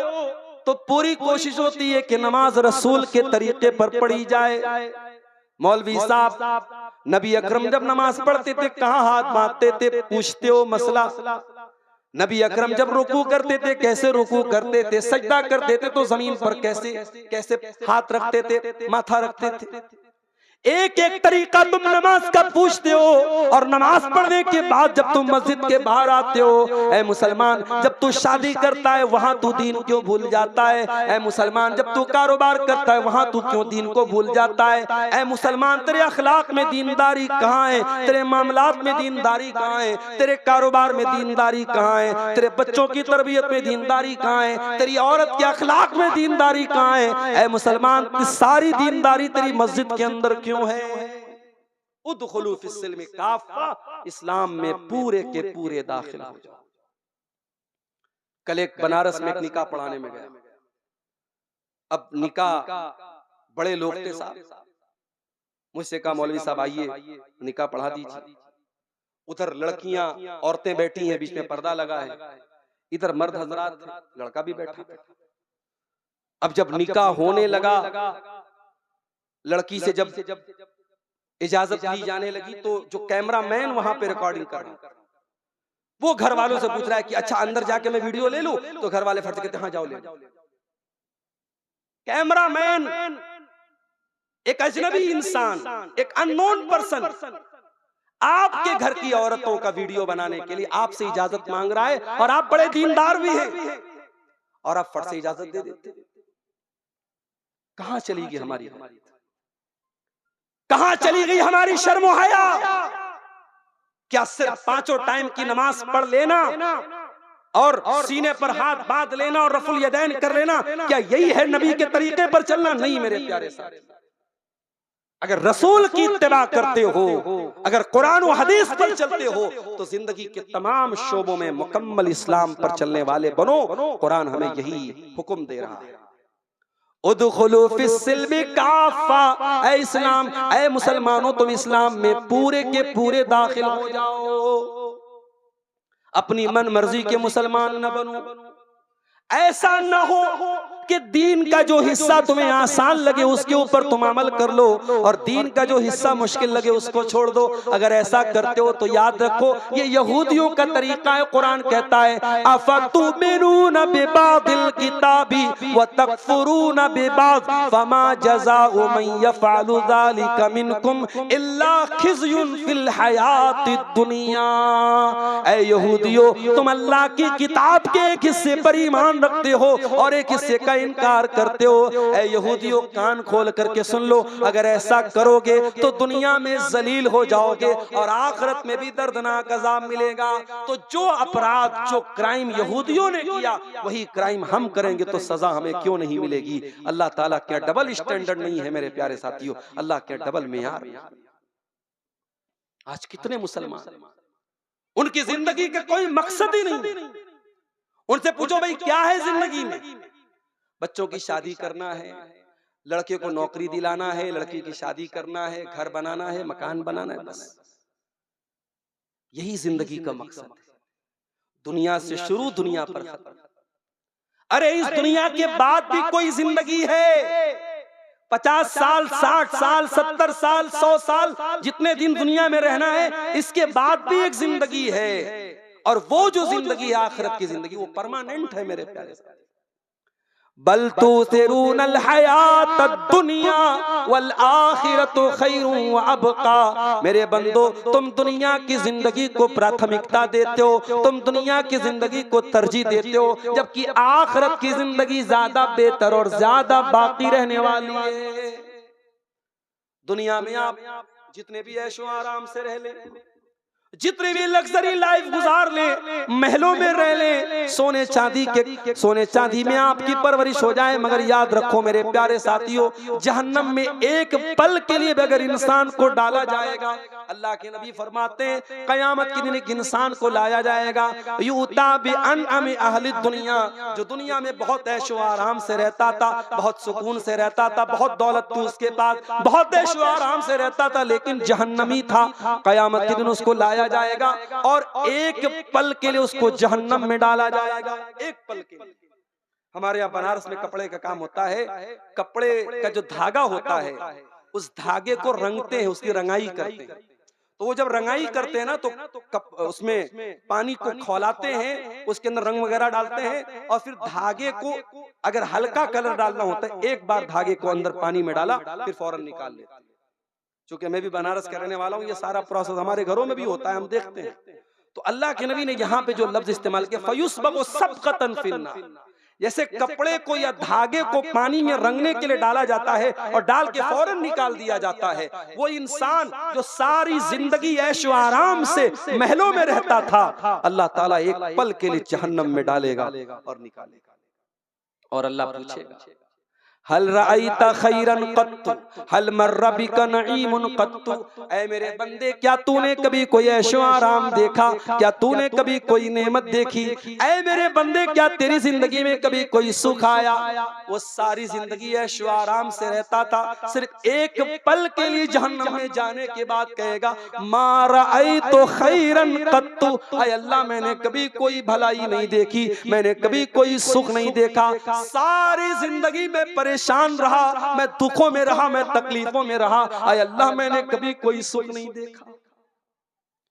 तो पूरी कोशिश होती है कि नमाज रसूल के तरीके पर पढ़ी जाए। मौलवी साहब, नबी अकरम जब नमाज पढ़ते थे कहाँ हाथ बांधते थे? पूछते हो मसला। नबी अकरम जब रुकू करते थे कैसे रुकू करते थे? सजदा करते थे तो जमीन पर कैसे कैसे हाथ रखते थे, माथा रखते थे? एक एक तरीका तुम नमाज का पूछते हो और नमाज पढ़ने के बाद जब तुम मस्जिद के बाहर आते हो, ऐ मुसलमान जब तू शादी करता है वहां तू दीन क्यों भूल जाता है? ऐ मुसलमान जब तू कारोबार करता है वहां तू क्यों दीन को भूल जाता है? ऐ मुसलमान तेरे अखलाक में दीनदारी कहाँ है? तेरे मामलात में दीनदारी कहाँ है? तेरे कारोबार में दीनदारी कहाँ है? तेरे बच्चों की तरबियत में दीनदारी कहाँ है? तेरी औरत के अखलाक में दीनदारी कहाँ है? ऐ मुसलमान सारी दीनदारी तेरी मस्जिद के अंदर क्यों है? उदखुलू फिस्सिल्मि काफ़ा, इस्लाम में पूरे के पूरे दाखिल हो जाओ। कल एक बनारस में एक निकाह पढ़ाने में गया। अब निकाह बड़े लोग थे साहब, मुझसे कहा मौलवी साहब आइए निकाह पढ़ा दीजिए। उधर लड़कियां औरतें बैठी हैं, बीच में पर्दा लगा है, इधर मर्द हजरात थे, लड़का भी बैठा था। अब जब निकाह होने लगा, लड़की से जब इजाजत ली जाने लगी, तो जो कैमरामैन वहां पे रिकॉर्डिंग कर रहा है वो घर वालों से पूछ रहा है कि अच्छा अंदर जाके मैं वीडियो ले लूं, तो घर वाले फट से कहते हाँ जाओ ले। कैमरामैन एक अजनबी इंसान, एक अननोन पर्सन आपके घर की औरतों का वीडियो बनाने के लिए आपसे इजाजत मांग रहा है, और आप बड़े दीनदार भी हैं और आप फट से इजाजत दे देते। कहां चली गई हमारी, कहां चली गई हमारी शर्म और हया? क्या सिर्फ 5 टाइम की नमाज पढ़ लेना और सीने पर हाथ बांध लेना और रफुल यदैन कर लेना, क्या यही है नबी के तरीके पर चलना? नहीं मेरे प्यारे साथी, अगर रसूल की इत्तिबा करते हो, अगर कुरान और हदीस पर चलते हो, तो जिंदगी के तमाम शोबों में मुकम्मल इस्लाम पर चलने वाले बनो। कुरान हमें यही हुक्म दे रहा है, उदखुलू फिस्सिल्मी काफा, ऐ इस्लाम, ऐ मुसलमानों तुम इस्लाम में पूरे के पूरे दाखिल हो जाओ, अपनी मन मर्जी के मुसलमान न बनो। ऐसा न हो कि दीन का जो हिस्सा तुम्हें आसान लगे उसके ऊपर तुम अमल कर लो, और दीन का जो हिस्सा मुश्किल लगे उसको छोड़ दो। अगर ऐसा करते हो तो याद रखो ये यहूदियों का तरीका है। कुरान कहता है अफतुमिनून बिबादिल किताबी व तकफुरून बिबाद फमा जज़ाउ मन यफअलु ज़ालिका मिनकुम इल्ला खिज़युन फिल हयातिद दुनिया। ऐ यहूदियों, तुम अल्लाह की किताब के एक हिस्से पर ईमान रखते हो और एक हिस्से का इनकार करते हो। ऐ यहूदियों, कान खोल करके सुन लो, अगर ऐसा करोगे तो दुनिया में जलील हो जाओगे और आखिरत में भी दर्दनाक अज़ाब मिलेगा। तो जो अपराध, जो क्राइम यहूदियों ने किया वही क्राइम हम करेंगे तो सजा हमें क्यों नहीं मिलेगी? अल्लाह ताला क्या डबल स्टैंडर्ड नहीं है मेरे प्यारे साथियों? अल्लाह क्या डबल मेयार? आज कितने मुसलमान, उनकी जिंदगी का कोई मकसद ही नहीं। उनसे पूछो भाई क्या है जिंदगी में? बच्चों की शादी करना है, लड़के को नौकरी दिलाना है, लड़की की शादी करना है, घर बनाना है, मकान बनाना है, बस यही जिंदगी का मकसद है। दुनिया से शुरू, दुनिया पर खत्म। अरे इस दुनिया के बाद भी कोई जिंदगी है? 50 साल, 60 साल, 70 साल, 100 साल, जितने दिन दुनिया में रहना है, इसके बाद भी एक जिंदगी है। और वो जो जिंदगी है आखिरत की जिंदगी, वो परमानेंट है मेरे प्यारे साथी। बल तुसिरूनल हयातद दुनिया वल आखिरतु खैरुन व अबका। मेरे बंदो, तुम दुनिया की जिंदगी को प्राथमिकता देते हो, तुम दुनिया की जिंदगी को तरजीह देते हो, जबकि आखिरत की जिंदगी ज्यादा बेहतर और ज्यादा बाकी रहने वाली है। दुनिया में आप जितने भी ऐशो आराम से रह ले, जितनी भी लग्जरी लाइफ गुजार ले, महलों में रह ले, सोने चांदी में आपकी परवरिश हो जाए, मगर याद रखो मेरे प्यारे साथियों, जहन्नम में एक पल के लिए भी अगर इंसान को डाला जाएगा, अल्लाह के नबी फरमाते हैं कयामत के दिन एक इंसान को लाया जाएगा, यूता बिअनअमि अहलि दुनिया, जो दुनिया में बहुत ऐशो आराम से रहता था, बहुत सुकून से रहता था, बहुत दौलत थी उसके पास, बहुत ऐशो आराम से रहता था, लेकिन जहन्नमी था। कयामत के दिन उसको लाया जाएगा और एक पल के लिए उसको जहन्नम में डाला जाएगा। एक पल के लिए। हमारे यहाँ बनारस में कपड़े का काम होता है, कपड़े का जो धागा होता है उस धागे को रंगते हैं, उसकी रंगाई करते हैं। तो वो जब रंगाई करते हैं ना, तो उसमें पानी को खौलाते हैं, उसके अंदर रंग वगैरह डालते हैं, और फिर धागे को अगर हल्का कलर डालना होता है, एक बार धागे को अंदर पानी में डाला फिर फौरन निकाल लेते हैं। चूंकि मैं भी बनारस का रहने वाला हूँ, ये सारा प्रोसेस हमारे घरों में भी होता है, हम देखते हैं। तो अल्लाह के नबी ने यहाँ पे जो लफ्ज इस्तेमाल किया, फयुस्बगु सबकतन फिन्नार, जैसे कपड़े को या धागे को पानी में रंगने के लिए डाला जाता है और डाल के फौरन निकाल दिया जाता है, वो इंसान जो सारी जिंदगी ऐशो आराम से महलों में रहता था, अल्लाह ताला एक पल के लिए जहन्नम में डालेगा और निकालेगा। और अल्लाह पूछेगा हल रअयता खैरन कत्तु हल मर्रा बिका नईमुन कत्तु। ऐ मेरे बंदे, क्या तूने कभी कोई ऐशो आराम देखा? क्या तूने कभी कोई नेमत देखी? ऐ मेरे बंदे, क्या तेरी जिंदगी में कभी कोई सुख आया? वो सारी जिंदगी ऐशो आराम से रहता था, सिर्फ एक पल के लिए जहन्नम में जाने के बाद कहेगा मा रअयतु खैरन कत्तु। ऐ अल्लाह, मैंने कभी कोई भलाई नहीं देखी, मैंने कभी कोई सुख नहीं देखा, सारी जिंदगी में परेशान रहा, मैं दुखों में रहा, मैं तकलीफों में रहा, आय अल्लाह मैंने कभी कोई सुख नहीं देखा।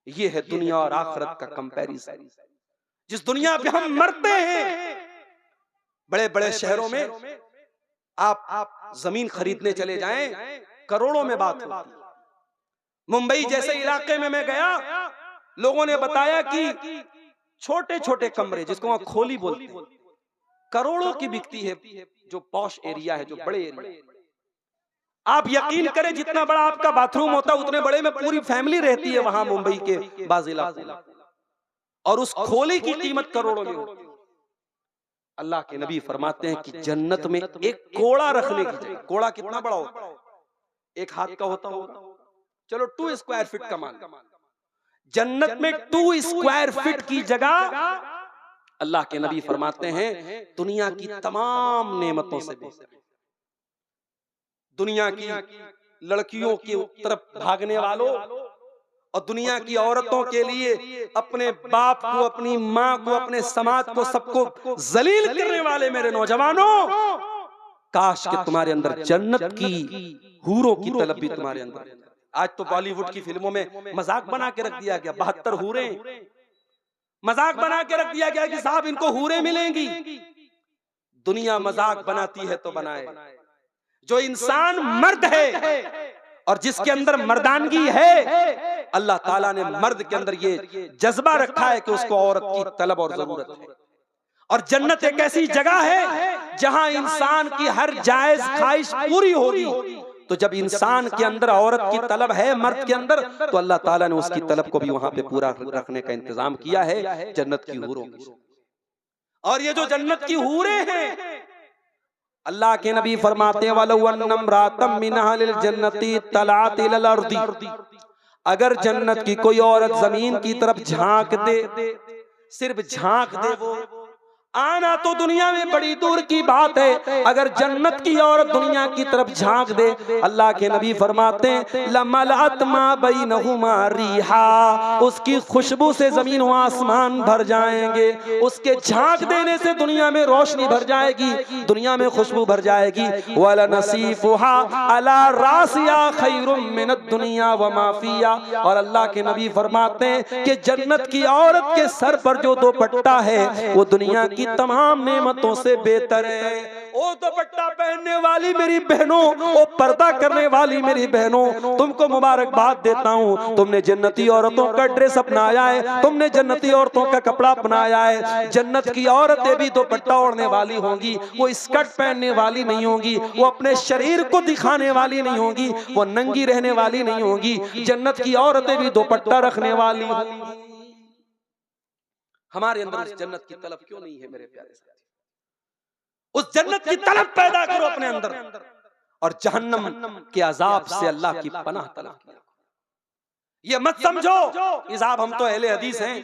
ये है दुनिया और आखिरत का कंपैरिजन। जिस दुनिया पे हम मरते हैं, बड़े बड़े शहरों में आप जमीन खरीदने चले जाएं, करोड़ों में बात होती है। मुंबई जैसे इलाके में मैं गया, लोगों ने बताया कि छोटे छोटे कमरे, जिसको वहां खोली बोलते हैं, करोड़ों की बिकती है। जो पॉश एरिया है, जो बड़े एरिया, आप यकीन करें जितना बड़ा आपका बाथरूम होता है उतने बड़े में पूरी फैमिली रहती है वहां मुंबई के बाज़ इलाकों में, और उस खोली की कीमत करोड़ों में होती है। अल्लाह के नबी फरमाते हैं कि जन्नत में एक कोड़ा रखने की जगह, कोड़ा कितना बड़ा होता है? एक हाथ का होता होगा, चलो 2 स्क्वायर फीट का मान, जन्नत में 2 स्क्वायर फीट की जगह अल्लाह के नबी फरमाते हैं दुनिया की तमाम नेमतों से बेहतर है। दुनिया की लड़कियों की तरफ भागने वालों और दुनिया की औरतों के लिए अपने बाप को, अपनी माँ को, अपने समाज को, सबको जलील करने वाले मेरे नौजवानों, काश कि तुम्हारे अंदर जन्नत की हूरों की तलब भी तुम्हारे अंदर। आज तो बॉलीवुड की फिल्मों में मजाक बना के रख दिया गया, 72 हूरें मजाक बना के रख दिया गया कि साहब इनको हूरें मिलेंगी। दुनिया मजाक बनाती है तो बनाए, जो इंसान मर्द है और जिसके अंदर मर्दानगी है, अल्लाह ताला ने मर्द के अंदर ये जज्बा रखा है कि उसको औरत की तलब और जरूरत है। और जन्नत एक ऐसी जगह है जहां इंसान की हर जायज ख्वाहिश पूरी होगी। तो जब इंसान के अंदर औरत की तलब है, मर्द के अंदर, तो अल्लाह ताला ने उसकी तलब को भी वहां पे पूरा रखने का इंतजाम किया है जन्नत की हूरों की। और ये जो जन्नत की हूरें हैं, अल्लाह के नबी फरमाते हैं वलौ अन्नम्रातम मिन अहलिल जन्नती तलात इलल अर्दी, अगर जन्नत की कोई औरत जमीन की तरफ झांक दे, सिर्फ झांक दे, वो आना तो दुनिया में बड़ी दूर की बात है, अगर जन्नत की औरत दुनिया की तरफ झांक दे, अल्लाह के नबी फरमाते हैं लमलअत मा बैनहुमा रिहा, उसकी खुशबू से जमीन व आसमान भर जाएंगे। उसके झांक देने से दुनिया में रोशनी भर जाएगी, दुनिया में खुशबू भर जाएगी। वला नसीफुहा अला रासिया खैरुम मिनद दुनिया व मा फिया, और अल्लाह के नबी फरमाते हैं कि जन्नत की औरत के सर पर जो दुपट्टा है वो दुनिया की तमाम नेमतों से बेहतर है। ओ दुपट्टा पहनने वाली मेरी बहनों, ओ पर्दा करने वाली मेरी बहनों, तुमको मुबारकबाद देता हूँ, तुमने जन्नती औरतों का ड्रेस अपनाया है, तुमने जन्नती औरतों का कपड़ा अपनाया है। जन्नत की औरतें भी दुपट्टा ओढ़ने वाली होंगी, वो स्कर्ट पहनने वाली नहीं होंगी, वो अपने शरीर को दिखाने वाली नहीं होंगी, वो नंगी रहने वाली नहीं होंगी। जन्नत की औरतें भी दुपट्टा रखने वाली होंगी। हमारे अंदर उस जन्नत की तलब क्यों नहीं है मेरे प्यारे साथी? उस जन्नत की तलब पैदा करो अपने अंदर, और जहन्नम के अजाब से अल्लाह की पनाह तलब करो। ये मत समझो इजाब हम तो अहले हदीस हैं,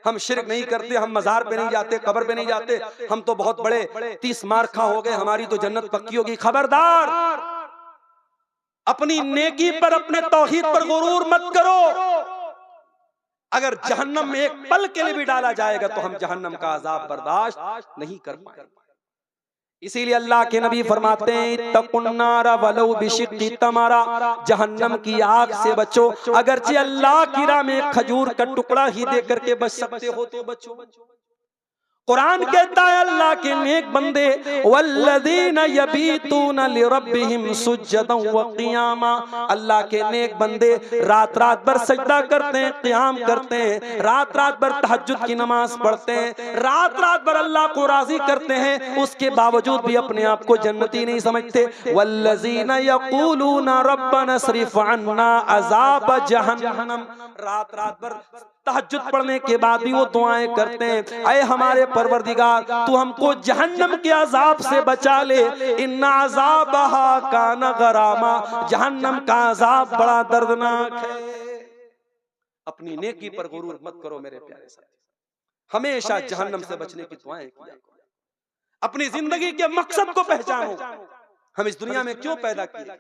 हम शिरक नहीं करते, हम मजार पे नहीं जाते, कब्र पे नहीं जाते, हम तो बहुत बड़े 30 मार्खा हो गए, हमारी तो जन्नत पक्की होगी। खबरदार, अपनी नेकी पर, अपने तौहीद पर गुरूर मत करो। अगर जहन्नम में एक पल के लिए भी डाला जाएगा तो हम जहन्नम का अजाब बर्दाश्त नहीं कर पाएंगे। इसीलिए अल्लाह के नबी फरमाते हैं इत्तकुन्नारा वलौ बिशिक्की तमरा, जहन्नम की आग से बचो, अगरचे अल्लाह की राह में खजूर का टुकड़ा ही दे करके बच सकते हो तो बचो। कुरान कहता है अल्लाह के नेक बंदे वल्लज़ीना यबीतूना लिरब्बिहिम सुज्जदन व क़ियामा, अल्लाह के नेक बंदे रात रात भर सजदा करते हैं, क़ियाम करते हैं, रात रात भर तहज्जुद की नमाज पढ़ते हैं, रात रात भर अल्लाह को राजी करते हैं, उसके बावजूद भी अपने आप को जन्नती नहीं समझते। वल्लज़ीना यक़ूलूना रब्बना स्रिफ़ अन्ना अज़ाब जहन्नम, रात रात भर तहज्जुद पढ़ने के बाद भी वो दुआएं करते हैं, ऐ हमारे परवरदिगार तू हमको जहन्नम के अजाब से बचा ले, इन्ना अज़ाबहा काना गरामा, जहन्नम का अजाब बड़ा दर्दनाक है। अपनी नेकी पर गुरूर मत करो मेरे प्यारे साथी, हमेशा जहन्नम से बचने की दुआएं किया करो। अपनी जिंदगी के मकसद को पहचानो, हम इस दुनिया में क्यों पैदा किए।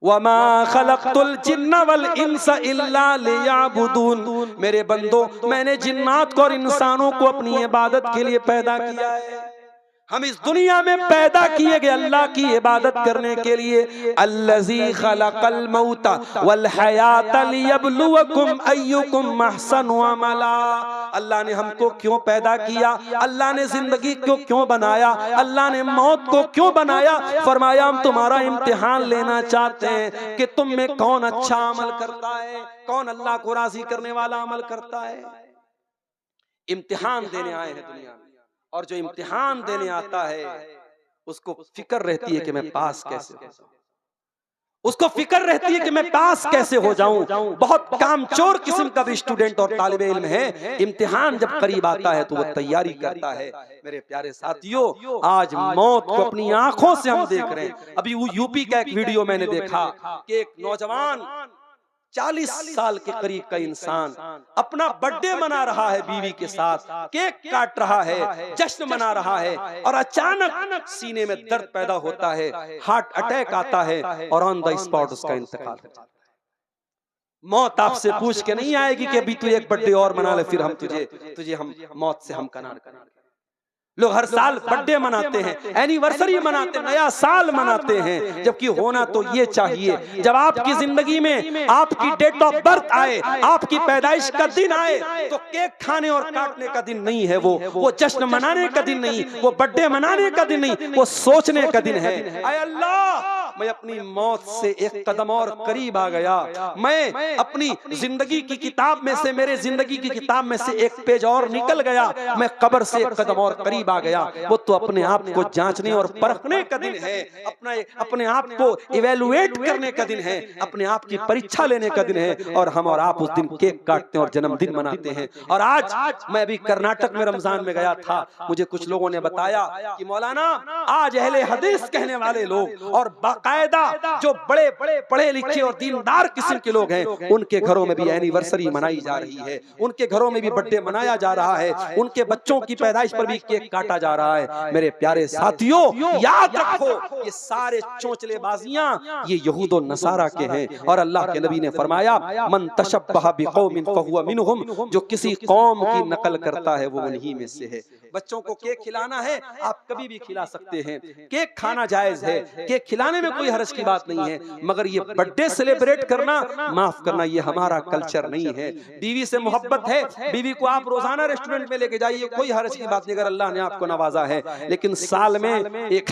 वमा खलक़तुल जिन्ना वल इंसा इल्ला लियअबुदून, मेरे बंदो मैंने जिन्नात को और इंसानों को अपनी इबादत के लिए पैदा किया है। हम इस दुनिया में पैदा किए गए अल्लाह की इबादत करने के लिए। अल्लज़ी खलक़ल मौता वल हयाता लियब्लुवकुम अय्युकुम अहसनु अमला, अल्लाह ने हमको क्यों पैदा किया, अल्लाह ने जिंदगी को क्यों बनाया, अल्लाह ने मौत को क्यों बनाया। फरमाया हम तुम्हारा इम्तिहान लेना चाहते हैं कि तुम में कौन अच्छा अमल करता है, कौन अल्लाह को राजी करने वाला अमल करता है। इम्तिहान देने आए हैं दुनिया में, और जो इम्तिहान देने आता है उसको फिक्र रहती है कि मैं पास कैसे हो जाऊं, उसको फिक्र रहती है कि मैं पास कैसे हो जाऊं। बहुत कामचोर किस्म का भी स्टूडेंट और तालिबे इल्म है, इम्तिहान जब करीब आता है तो वो तैयारी करता है। मेरे प्यारे साथियों, आज मौत को अपनी आंखों से हम देख रहे हैं। अभी यूपी का एक वीडियो मैंने देखा कि एक नौजवान 40 साल के करीब का इंसान अपना बर्थडे मना रहा है, बीवी के साथ केक काट रहा है, जश्न मना रहा है, और अचानक सीने में दर्द पैदा होता है, हार्ट अटैक आता है और ऑन द स्पॉट उसका इंतकाल हो जाता है। मौत आपसे पूछ के नहीं आएगी कि अभी तू एक बर्थडे और मना ले, फिर हम तुझे हम मौत से हम कनार करेंगे। लोग हर साल बर्थडे मनाते हैं, एनिवर्सरी मनाते हैं, नया साल मनाते हैं, जबकि होना तो ये चाहिए जब आपकी जिंदगी में आपकी डेट ऑफ बर्थ आए, आपकी पैदाइश का दिन आए, तो केक खाने और काटने का दिन नहीं है, वो जश्न मनाने का दिन नहीं, वो बर्थडे मनाने का दिन नहीं, वो सोचने का दिन है। ऐ अल्लाह, मैं अपनी मौत से एक कदम और करीब आ गया, मैं अपनी जिंदगी की किताब में से, मेरे जिंदगी की किताब में से एक पेज और निकल गया, मैं कब्र से एक कदम और करीब आ गया। वो तो अपने आप को जांचने और परखने का दिन है, अपने आप को इवेलुएट करने का दिन है, अपने आप की परीक्षा लेने का दिन है, और हम और आप उस दिन केक काटते हैं और जन्मदिन मनाते हैं। और आज मैं अभी कर्नाटक में रमजान में गया था, मुझे कुछ लोगों ने बताया कि मौलाना आज अहले हदीस कहने वाले लोग और बाकायदा जो बड़े पढ़े लिखे और दीनदार किस्म के लोग हैं, उनके घरों में भी एनिवर्सरी मनाई जा रही है, उनके घरों में भी बर्थडे मनाया जा रहा है, उनके बच्चों की पैदाइश पर भी केक काटा जा रहा है। मेरे प्यारे साथियों, याद रखो ये सारे चोंचलेबाजियां ये यहूद और नसारा के हैं, और अल्लाह के नबी ने फरमाया मन तशब्बह बिकौमिन फहुवा मिनहुम, जो किसी कौम की नकल करता है वो उन्हीं में से है। बच्चों को केक खिलाना है, आप कभी भी खिला सकते हैं, केक खाना जायज है, केक खिलाने में कोई हर्ज की बात नहीं है, मगर ये बर्थडे सेलिब्रेट करना, माफ करना, ये हमारा कल्चर नहीं है। बीवी से मोहब्बत है, बीवी को आप रोजाना रेस्टोरेंट में लेके जाइए, कोई हर्ज की बात नहीं, अगर अल्लाह ने आपको नवाजा है। लेकिन साल में एक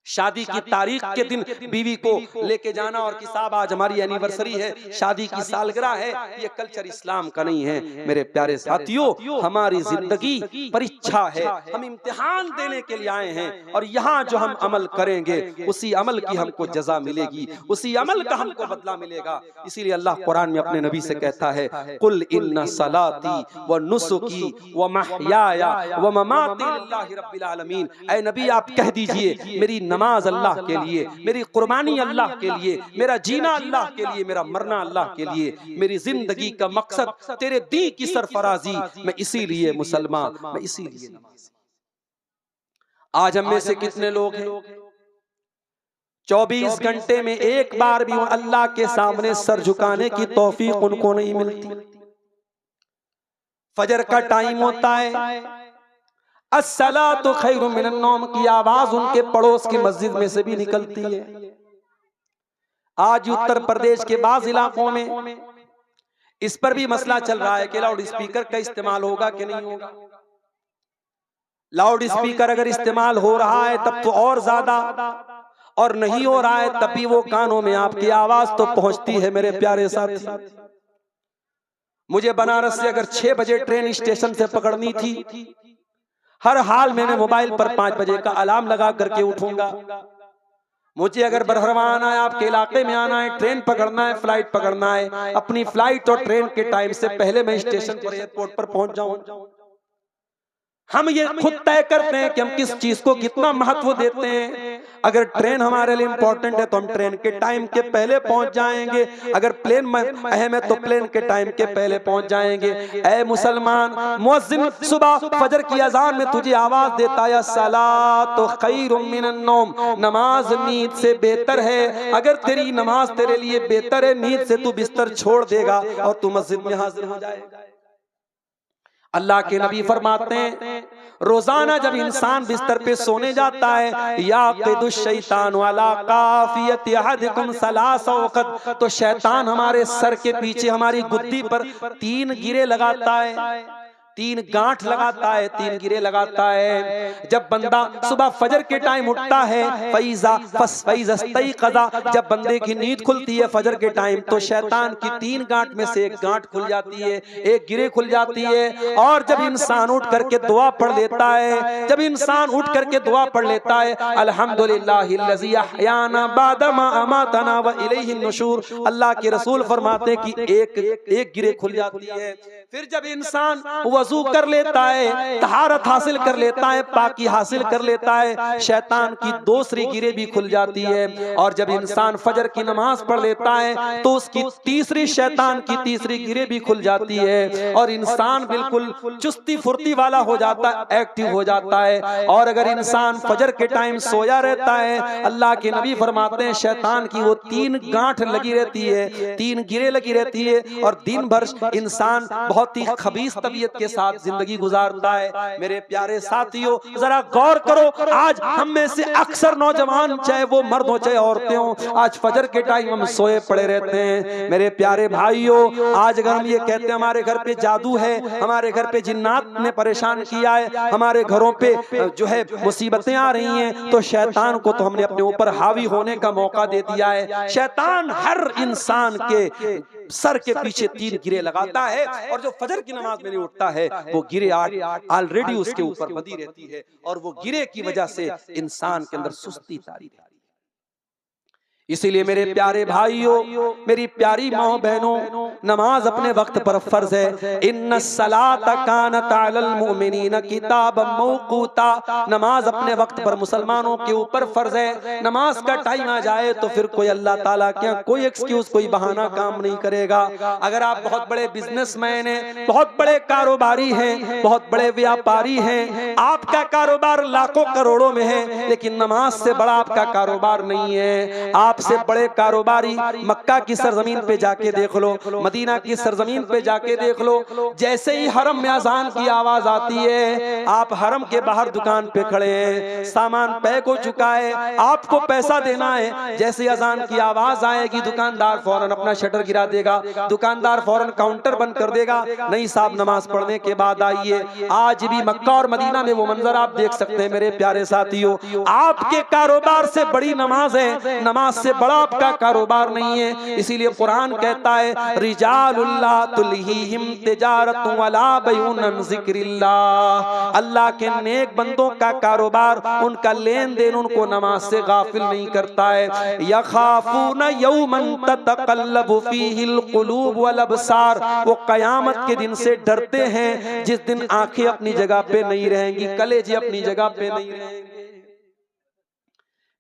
शादी की तारीख के दिन बीवी को लेके जाना और कि साहब आज हमारी एनिवर्सरी है, शादी की सालगिरह है, ये कल्चर इस्लाम का नहीं है। मेरे प्यारे साथियों, हमारी जिंदगी परीक्षा है, हम इम्तिहान देने के लिए आए हैं, और यहाँ जो हम अमल करेंगे उसी अमल की हमको जजा मिलेगी, उसी अमल का हमको बदला मिलेगा। इसीलिए अल्लाह कुरान में अपने नबी से कहता है, कुल इन्ना सलाती व नुसुकी व महयाया व ममाती लिल्लाहि रब्बिल आलमीन, ऐ नबी आप कह दीजिए मेरी नमाज अल्लाह के लिए, मेरी कुर्बानी अल्लाह के लिए, मेरा जीना अल्लाह के लिए, मेरा मरना अल्लाह के लिए, मेरी जिंदगी का मकसद तेरे दी की सरफराजी, मैं इसीलिए मुसलमान, मैं इसीलिए नमाज़ी। आज हम में से कितने लोग हैं 24 घंटे में एक बार भी अल्लाह के सामने सर झुकाने की तौफीक उनको नहीं मिलती। फजर का टाइम होता है, अस्सलातु खैरुम मिनन नौम की आवाज उनके पड़ोस की मस्जिद में से भी निकलती है। आज उत्तर प्रदेश के बाज़ इलाकों में इस पर भी मसला चल रहा है कि लाउड स्पीकर का इस्तेमाल होगा कि नहीं होगा। लाउड स्पीकर अगर इस्तेमाल हो रहा है तब तो और ज्यादा, और नहीं हो रहा है तब भी वो कानों में आपकी आवाज तो पहुंचती है। मेरे प्यारे साथी, मुझे बनारस से अगर 6 बजे ट्रेन स्टेशन से पकड़नी थी, हर हाल में मैं मोबाइल पर 5 बजे का अलार्म लगा करके उठूंगा। मुझे अगर बरहरवान है, आपके इलाके में आना है, ट्रेन पकड़ना है, फ्लाइट पकड़ना है, अपनी फ्लाइट और ट्रेन के टाइम से पहले मैं स्टेशन पर, एयरपोर्ट पर पहुंच जाऊं। हम ये खुद तय करते हैं कि हम किस चीज को कितना महत्व देते हैं। अगर ट्रेन हमारे लिए इंपॉर्टेंट है तो हम ट्रेन के टाइम के पहले पहुंच जाएंगे। अगर प्लेन अहम है तो प्लेन के टाइम के पहले पहुंच जाएंगे। ऐ मुसलमान, मुअज्जिन सुबह फजर की अजान में तुझे आवाज देता है सलातु खैरुम मिनन नौम, नमाज नींद से बेहतर है। अगर तेरी नमाज तेरे लिए बेहतर है, नींद से तू बिस्तर छोड़ देगा और तू मस्जिद में हाजिर हो जाएगा। अल्लाह के नबी फरमाते हैं रोजाना जब इंसान बिस्तर पे सोने जाता है, याक़िदुश शैतान वाला काफियत अहदिकुम सलासा वक़त, तो शैतान हमारे सर के पीछे हमारी गुद्दी पर 3 गिरे लगाता है, 3 गांठ लगाता है, 3 गिरे लगाता है। जब बंदा सुबह फजर के टाइम उठता है, जब बंदे की नींद खुलती है फजर के टाइम, तो शैतान की 3 गांठ में से 1 गांठ खुल जाती है, 1 गिरे खुल जाती है। और जब इंसान उठ करके दुआ पढ़ लेता है, जब इंसान उठ करके दुआ पढ़ लेता है, अल्हम्दुलिल्लाहिल्लज़ी अहयाना बादमा अमातना व इलैहि नुशूर, अल्लाह के रसूल फरमाते हैं कि एक गिरे खुल जाती है। फिर जब इंसान वजू कर लेता है, तहारत हासिल कर लेता है, पाकी हासिल कर लेता है, शैतान की 2 गिरे भी खुल जाती है। और जब इंसान फजर की नमाज पढ़ लेता है तो उसकी 3 शैतान की 3 गिरे भी खुल जाती है और इंसान बिल्कुल चुस्ती फुर्ती वाला हो जाता है, एक्टिव हो जाता है। और अगर इंसान फजर के टाइम सोया रहता है, अल्लाह के नबी फरमाते हैं शैतान की वो 3 गांठ लगी रहती है, 3 गिरे लगी रहती है और दिन भर इंसान बहुत ही खबीस तबीयत के साथ जिंदगी गुजारता है। मेरे प्यारे साथियों, जरा गौर करो, आज हम में से अक्सर नौजवान, चाहे वो मर्द हो चाहे औरतें हो, आज फजर के टाइम हम सोए पड़े रहते हैं। मेरे प्यारे भाइयों, आज अगर हम ये कहते हैं हमारे घर पे जादू है, हमारे घर पे जिन्नात ने परेशान किया है, हमारे घरों पे जो है मुसीबतें आ रही हैं, तो शैतान को तो हमने अपने ऊपर हावी होने का मौका दे दिया है। शैतान हर इंसान के सर के पीछे 3 गिरे लगाता है और जो फजर की नमाज में नहीं उठता है वो गिरे ऑलरेडी उसके ऊपर बंधी रहती है और वो गिरे की वजह से इंसान के अंदर सुस्ती तारी रहती है। इसीलिए मेरे प्यारे भाइयों, मेरी प्यारी माँ बहनों, नमाज अपने वक्त पर फर्ज है। इन्नस्सलाता कानत अलल मुमिनीना किताबम मौकूता, नमाज अपने वक्त पर मुसलमानों के ऊपर फर्ज है। नमाज का टाइम आ जाए तो फिर कोई अल्लाह ताला क्या कोई एक्सक्यूज, कोई बहाना काम नहीं करेगा। अगर आप बहुत बड़े बिजनेसमैन हैं, बहुत बड़े कारोबारी हैं, बहुत बड़े व्यापारी हैं, आपका कारोबार लाखों करोड़ों में है, लेकिन नमाज से बड़ा आपका कारोबार नहीं है। आपसे बड़े कारोबारी मक्का की सरजमीन पे जाके देख लो, मदीना की सरजमीन पे जाके देख लो, जैसे ही हरम में अजान की आवाज आती है, आप हरम के बाहर दुकान पे खड़े हैं, सामान पैक हो चुका है, आपको पैसा देना है, जैसे अजान की आवाज आएगी दुकानदार फौरन अपना शटर गिरा देगा, दुकानदार फौरन काउंटर बंद कर देगा। नहीं साहब, नमाज पढ़ने के बाद आइए। आज भी मक्का और मदीना में वो मंजर आप देख सकते हैं। मेरे प्यारे साथियों, आपके कारोबार से बड़ी नमाज है, नमाज से बड़ा आपका कारोबार नहीं है। इसीलिए कुरान कहता है रिजालुल्ला तुल्हीहिम तिजारतु वला बैउन अन जिक्रिल्लाह, अल्लाह के नेक बंदों का कारोबार, उनका लेन देन उनको नमाज से गाफिल नहीं करता है। यखाफून यौमन ततक़ल्लबु फीहिल क़ुलूब वल अबसार, वो कयामत के दिन से डरते हैं जिस दिन आंखें अपनी जगह पे नहीं रहेंगी, कलेजे अपनी जगह पे नहीं रहेंगे।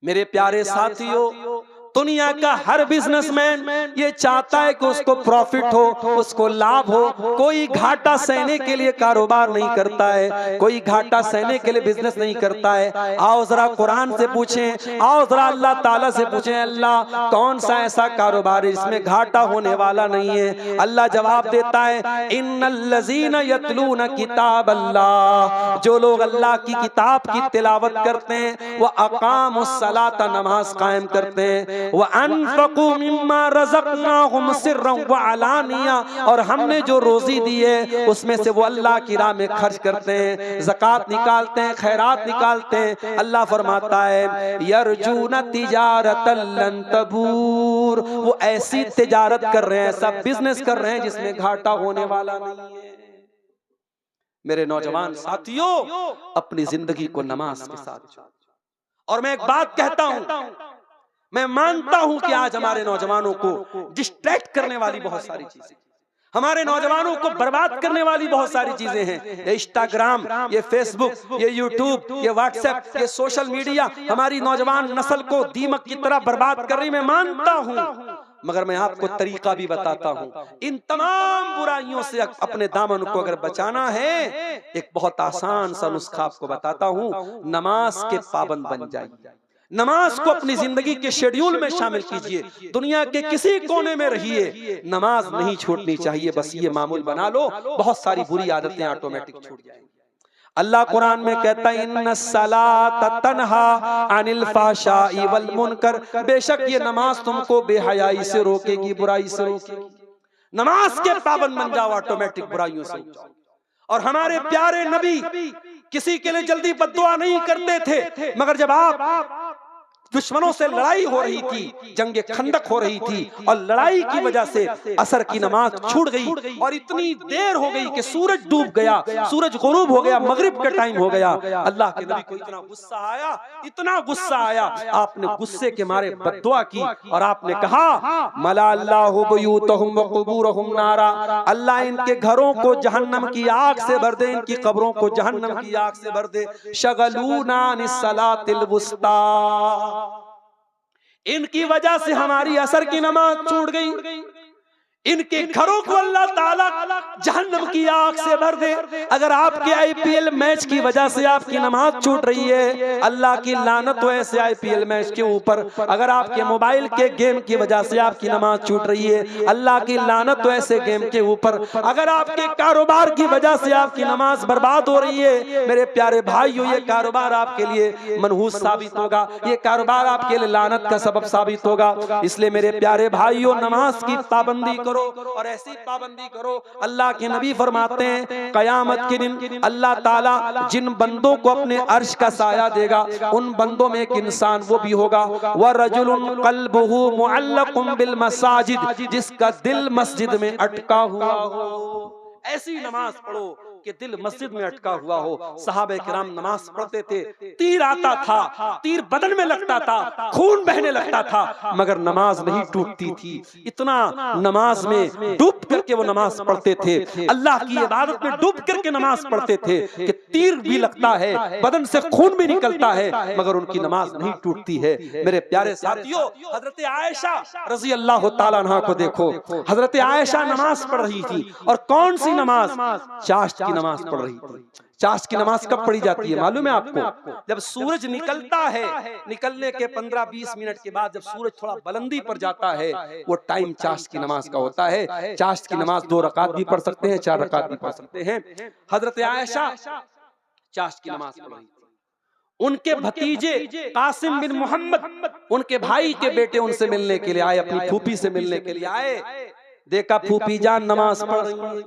मेरे प्यारे साथियों, दुनिया का हर बिजनेसमैन ये चाहता है कि उसको प्रॉफिट हो, उसको लाभ हो। कोई घाटा सहने के लिए कारोबार नहीं करता है, कोई घाटा सहने के लिए बिजनेस नहीं करता है। आओ जरा कुरान से पूछें, आओ जरा अल्लाह ताला से पूछें, अल्लाह कौन सा ऐसा कारोबार है जिसमें घाटा होने वाला नहीं है। अल्लाह जवाब देता है इन्नल्लज़ीना यतलूना किताबल्लाह, जो लोग अल्लाह की किताब की तिलावत करते हैं, वह अक़ामुस्सलाता, नमाज कायम करते हैं, वअनफ़क़ू मिम्मा रज़क़नाहुम सिर्रन व अलानिया, और हमने जो रोजी दी है उसमें से वो अल्लाह की राह में खर्च करते हैं, ज़कात निकालते हैं, खैरात निकालते हैं। अल्लाह फरमाता है यरजूना तिजारतन लन तबूर, वो ऐसी तिजारत कर रहे हैं, ऐसा बिजनेस कर रहे हैं जिसमें घाटा होने वाला नहीं है। मेरे नौजवान साथियों, अपनी जिंदगी को नमाज के साथ, और मैं एक बात कहता हूं, मैं मानता हूं कि आज हमारे नौजवानों को डिस्ट्रैक्ट करने वाली बहुत सारी चीजें, हमारे नौजवानों को बर्बाद करने वाली बहुत सारी चीजें हैं। ये इंस्टाग्राम, ये फेसबुक, ये यूट्यूब, ये व्हाट्सएप, ये सोशल मीडिया हमारी नौजवान नस्ल को दीमक की तरह बर्बाद कर रही, मैं मानता हूं। मगर मैं आपको तरीका भी बताता हूं। इन तमाम बुराइयों से अपने दामन को अगर बचाना है, एक बहुत आसान सा नुस्खा आपको बताता हूं। नमाज के पाबंद बन जाइए, नमाज को अपनी जिंदगी के शेड्यूल में शामिल कीजिए। दुनिया के किसी कोने में रहिए, नमाज नहीं छूटनी चाहिए। बस ये मामूल बना लो, बहुत सारी बुरी आदतें ऑटोमेटिक छूट जाएंगी। अल्लाह कुरान में कहता है इन्नस्सलात तन्हा अनिल फाहशाई वल मुनकर, बेशक ये नमाज तुमको बेहयाई से रोकेगी, बुराई से रोकेगी। नमाज के पाबंद बन जाओ, ऑटोमेटिक बुराइयों से बचाओ। और हमारे प्यारे नबी किसी के लिए जल्दी बद्दुआ नहीं करते थे, मगर जब आप दुश्मनों से लड़ाई हो रही थी, जंगे खंदक हो रही थी, और लड़ाई की वजह से असर की नमाज छूट गई और इतनी देर हो गई कि सूरज डूब गया, सूरज गुरूब हो गया, मगरिब का टाइम हो गया। अल्लाह के नबी को इतना गुस्सा आया, इतना गुस्सा आया, आपने गुस्से के मारे बद्दुआ की और आपने कहा मला अल्लाहु बुयूतहुम व कुबूरहुम नारा, अल्लाह इनके घरों को जहन्नम की आग से भर दे, इनकी कब्रों को जहन्नम की आग से भर दे। शगलूना निस्सलातिल वुस्ता, इनकी वजह से हमारी असर की नमाज छूट गई, इनके घरों को अल्लाह ताला जहन्नम की आग से भर दे। अगर आपके आईपीएल मैच की वजह से आपकी नमाज छूट रही है, अल्लाह की लानत हो ऐसे आईपीएल मैच के ऊपर। अगर आपके मोबाइल के गेम की वजह से आपकी नमाज छूट रही है, अल्लाह की लानत हो ऐसे गेम के ऊपर। अगर आपके कारोबार की वजह से आपकी नमाज बर्बाद हो रही है, मेरे प्यारे भाइयों, ये कारोबार आपके लिए मनहूस साबित होगा, ये कारोबार आपके लिए लानत का सबब साबित होगा। इसलिए मेरे प्यारे भाइयों, नमाज की पाबंदी करो और ऐसी पाबंदी करो। अल्लाह के नबी फरमाते हैं कयामत के दिन अल्लाह ताला जिन बंदों को अपने अर्श का साया देगा, उन बंदों में एक इंसान वो भी होगा व रजुलुन क़ल्बुहु मुअल्लक़ुन बिल मसाजिद, जिसका दिल मस्जिद में अटका हुआ हो। ऐसी नमाज पढ़ो कि दिल मस्जिद में अटका हुआ हो। सहाबे किराम नमाज पढ़ते थे, तीर आता था, तीर बदन में लगता था, खून बहने लगता था, मगर नमाज नहीं टूटती थी। इतना नमाज में डूब करके वो नमाज पढ़ते थे, अल्लाह की इबादत में डूब करके नमाज पढ़ते थे कि तीर भी लगता है, बदन से खून भी निकलता है, मगर उनकी नमाज नहीं टूटती है। मेरे प्यारे साथियों, हजरत आयशा रजी अल्लाह ताला अन्हा को देखो, हजरत आयशा नमाज पढ़ रही थी, और कौन सी नमाज? चाश्त की नमाज पढ़ रही थी। चाश्त की नमाज कब पढ़ी जाती है मालूम है आपको? जब सूरज निकलता है, निकलने के 15-20 मिनट के बाद जब सूरज थोड़ा बुलंदी पर जाता है, वो टाइम चाश्त की नमाज का होता है। चाश्त की नमाज 2 रकात भी पढ़ सकते हैं, 4 रकात भी पढ़ सकते हैं। हजरत आयशा चाश्त की नमाज पढ़ रही थी। उनके भतीजे कासिम बिन मोहम्मद, उनके भाई के बेटे उनसे मिलने के लिए आए, अपनी फूफी से मिलने के लिए आए। देखा फूफी जान नमाज पढ़ रही है,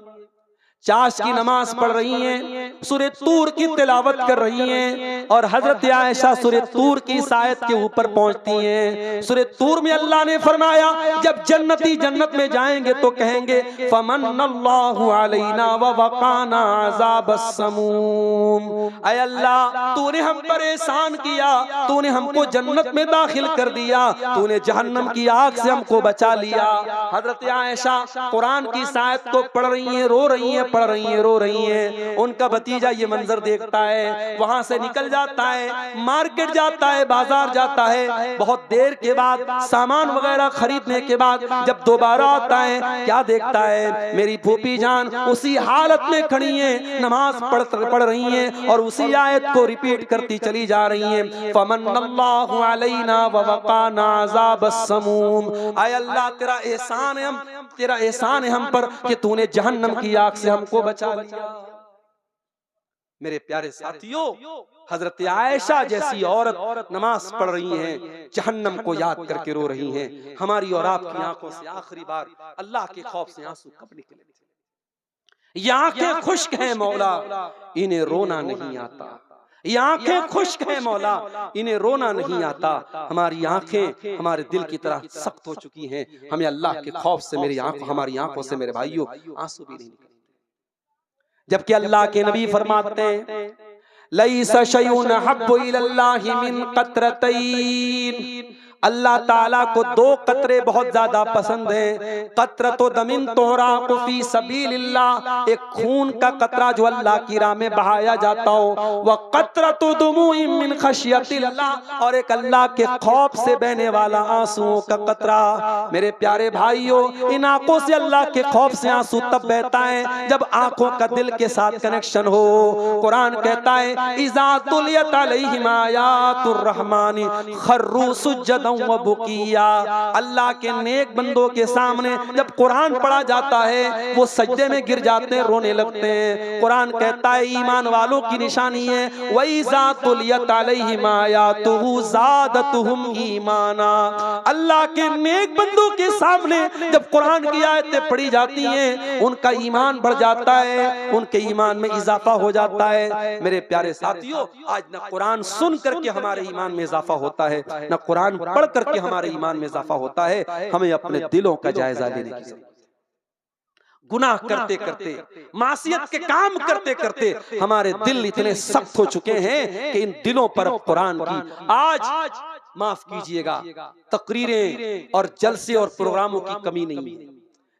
चाश्त की नमाज पढ़ रही हैं, सूरह तूर की तिलावत कर रही हैं, और हजरत आयशा सूरह तूर की इस आयत के ऊपर पहुंचती हैं। सूरह तूर में अल्लाह ने फरमाया जब जन्नती जन्नत में जाएंगे तो कहेंगे फमन्नल्लाहु अलैना व वक़ाना अज़ाबस समूम, ऐ अल्लाह तूने हम पर एहसान किया, तूने हमको जन्नत में दाखिल कर दिया, तूने जहन्नम की आग से हमको बचा लिया। हजरत आयशा कुरान की इस आयत को पढ़ रही हैं, रो रही हैं, पढ़ रही हैं, रो रही हैं। उनका भतीजा ये मंजर देखता है, वहां से निकल जाता है, मार्केट जाता है, बाजार जाता है। बहुत देर के बाद सामान वगैरह खरीदने के बाद जब दोबारा आता है, क्या देखता है? मेरी फूफी जान उसी हालत में खड़ी हैं, नमाज पढ़ रही हैं, और उसी आयत को रिपीट करती चली जा रही हैं फमन्नल्लाहु अलैना व वक़ाना अज़ाबस समूम, ऐ अल्लाह तेरा एहसान है, तेरा एहसान है हम पर कि तूने जहन्नम की आग से हमको बचा लिया। मेरे प्यारे साथियों, हजरत आयशा जैसी औरत नमाज पढ़ रही हैं, जहन्नम को याद करके रो रही हैं। हमारी और आपकी आंखों से आखिरी बार अल्लाह के खौफ से आंसू कब निकले थे? ये आंखें खुश्क हैं मौला, इन्हें रोना नहीं आता। ये आंखें खुश्क हैं मौला, इन्हें रोना नहीं आता। हमारी आंखें हमारे दिल की तरह सख्त हो चुकी हैं। हमें अल्लाह के खौफ से हमारी आंखों से मेरे भाइयों आंसू भी नहीं निकलते। जबकि अल्लाह के नबी फरमाते हैं लैसा शैउन हब्बु इलल्लाहि मिन क़त्रतैन, अल्लाह ताला को दो कतरे बहुत ज्यादा पसंद हैं। कतरतो दमिन तुहराक़ु फी सबीलिल्लाह, एक खून का कतरा जो अल्लाह की राह में बहाया जाता हो, व कतरतो दुमूइन मिन खशियतिल्लाह, और एक अल्लाह के खौफ से बहने वाला आंसुओं का कतरा। मेरे प्यारे भाइयों, इन आंखों से अल्लाह के खौफ से आंसू तब बहता है जब आंखों का दिल के साथ कनेक्शन हो। कुरान कहता है इज़ा तुलियत अलैहिम आयातुर रहमानी खर्रू सुज्जदन व बुकिया। अल्लाह के नेक बंदों के सामने जब कुरान पढ़ा जाता है वो सजदे में गिर जाते हैं, रोने लगते हैं। कुरान कहता है ईमान वालों की निशानी है व इज़ा तुलियत अलैहिम आयातुहु ज़ादतहुम ईमाना। अल्लाह के नेक बंदों के सामने जब कुरान की आयतें पढ़ी जाती हैं उनका ईमान बढ़ जाता है, उनके ईमान में इजाफा हो जाता है। मेरे प्यारे साथियों, आज न कुरान सुन करके हमारे ईमान में इजाफा होता है, न कुरान पढ़ करके हमारे ईमान में इजाफा होता है। हमें अपने दिलों का जायजा लेने की जरूरत। गुनाह करते करते, मासियत के काम करते करते हमारे दिल इतने सख्त हो चुके हैं कि इन दिलों पर कुरान की आज माफ कीजिएगा तकरीरें और जलसे और प्रोग्रामों की कमी नहीं है।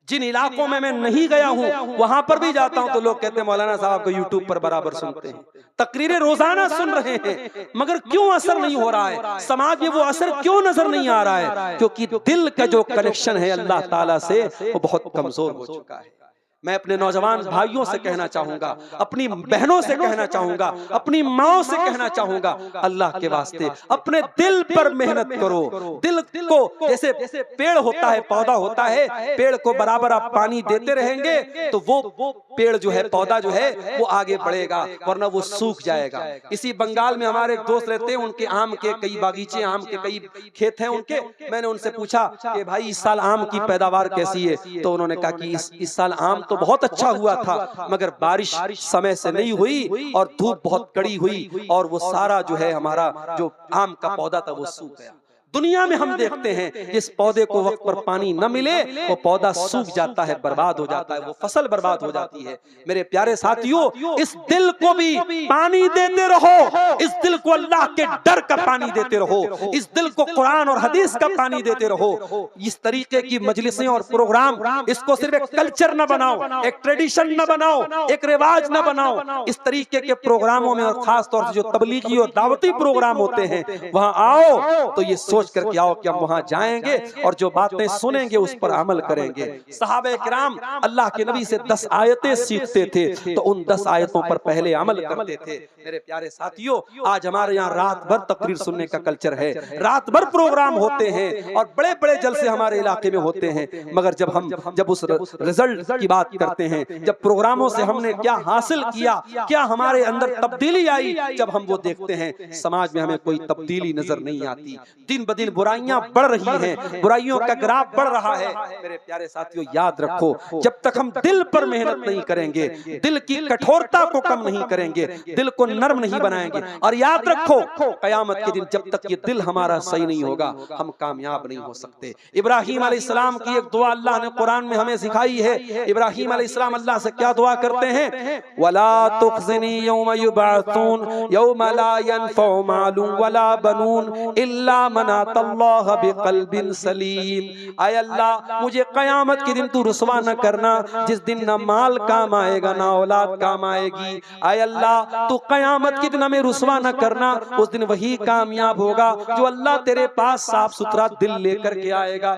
जिन इलाकों में मैं नहीं गया हूं वहां पर भी जाता हूं तो लोग कहते हैं मौलाना साहब को यूट्यूब पर बराबर सुनते हैं, तकरीरें रोजाना सुन रहे हैं, मगर क्यों असर नहीं हो रहा है? समाज में वो असर क्यों नजर नहीं आ रहा है? क्योंकि दिल का जो कनेक्शन है अल्लाह ताला से वो बहुत कमजोर हो चुका है। मैं अपने नौजवान भाइयों से कहना चाहूंगा, अपनी बहनों से कहना चाहूंगा, अपनी माओ से कहना चाहूंगा, अल्लाह के वास्ते अपने दिल पर मेहनत करो। दिल को जैसे पेड़ होता है, पौधा होता है, पेड़ को बराबर आप पानी देते रहेंगे तो वो पेड़ जो है, पौधा जो है वो आगे बढ़ेगा, वरना वो सूख जाएगा। इसी बंगाल में हमारे एक दोस्त रहते हैं, उनके आम के कई बागीचे, आम के कई खेत हैं उनके। मैंने उनसे पूछा कि भाई इस साल आम की पैदावार कैसी है? तो उन्होंने कहा कि इस साल आम तो बहुत अच्छा हुआ था, मगर बारिश समय से नहीं हुई और धूप बहुत कड़ी हुई और वो सारा जो है हमारा जो आम का पौधा था वो सूख गया। दुनिया में हम देखते हैं जिस पौधे को वक्त पर पानी न मिले वो पौधा सूख जाता है, बर्बाद हो जाता है, वो फसल बर्बाद हो जाती है। मेरे प्यारे साथियों, इस दिल को भी पानी देते रहो, इस दिल को अल्लाह के डर का पानी देते रहो, इस दिल को कुरान और हदीस का पानी देते रहो। इस तरीके की मजलिसें और प्रोग्राम, इसको सिर्फ एक कल्चर न बनाओ, एक ट्रेडिशन न बनाओ, एक रिवाज न बनाओ। इस तरीके के प्रोग्रामों में और खास तौर से जो तबलीगी और दावती प्रोग्राम होते हैं वहां आओ तो ये सोच करके आओ कि हम वहां जाएंगे और जो बातें सुनेंगे उस पर अमल करेंगे। सहाबे किराम अल्लाह के नबी से 10 आयतें सीखते थे तो उन 10 आयतों पर पहले अमल करते थे। मेरे प्यारे साथियों, आज हमारे यहाँ रात भर तकरीर सुनने का कल्चर है, रात भर प्रोग्राम होते हैं और बड़े बड़े जलसे हमारे इलाके में होते हैं, मगर जब उस रिजल्ट की बात करते हैं, जब प्रोग्रामों से हमने क्या हासिल किया, क्या हमारे अंदर तब्दीली आई, जब हम वो देखते हैं समाज में हमें कोई तब्दीली नजर नहीं आती। दिन ब दिन बुराइयां बढ़ रही हैं, बुराइयों का ग्राफ बढ़ रहा है। मेरे प्यारे साथियों, याद रखो, जब तक हम दिल पर मेहनत नहीं करेंगे, दिल की कठोरता को कम नहीं करेंगे, दिल को नर्म नहीं बनाएंगे, और याद रखो कयामत के दिन जब तक ये दिल हमारा सही नहीं होगा हम कामयाब नहीं हो सकते। इब्राहीम अलैहिस्सलाम की एक दुआ अल्लाह ने कुरान में हमें सिखाई है। इब्राहीम अलैहिस्सलाम अल्लाह से क्या दुआ करते हैं? वला तुखज़िनी यौम युबअसून यौम ला यनफ़उ मालुन वला बनून इल्ला मन अल्लाह बिक़ल्बिन सलीम। आय अल्लाह, मुझे कयामत के दिन तू रुसवा न करना जिस दिन ना माल काम आएगा ना औलाद काम आएगी। आय अल्लाह, तू कयामत के दिन हमें रुसवा न करना, उस दिन वही कामयाब होगा जो अल्लाह तेरे पास साफ सुथरा दिल लेकर के आएगा।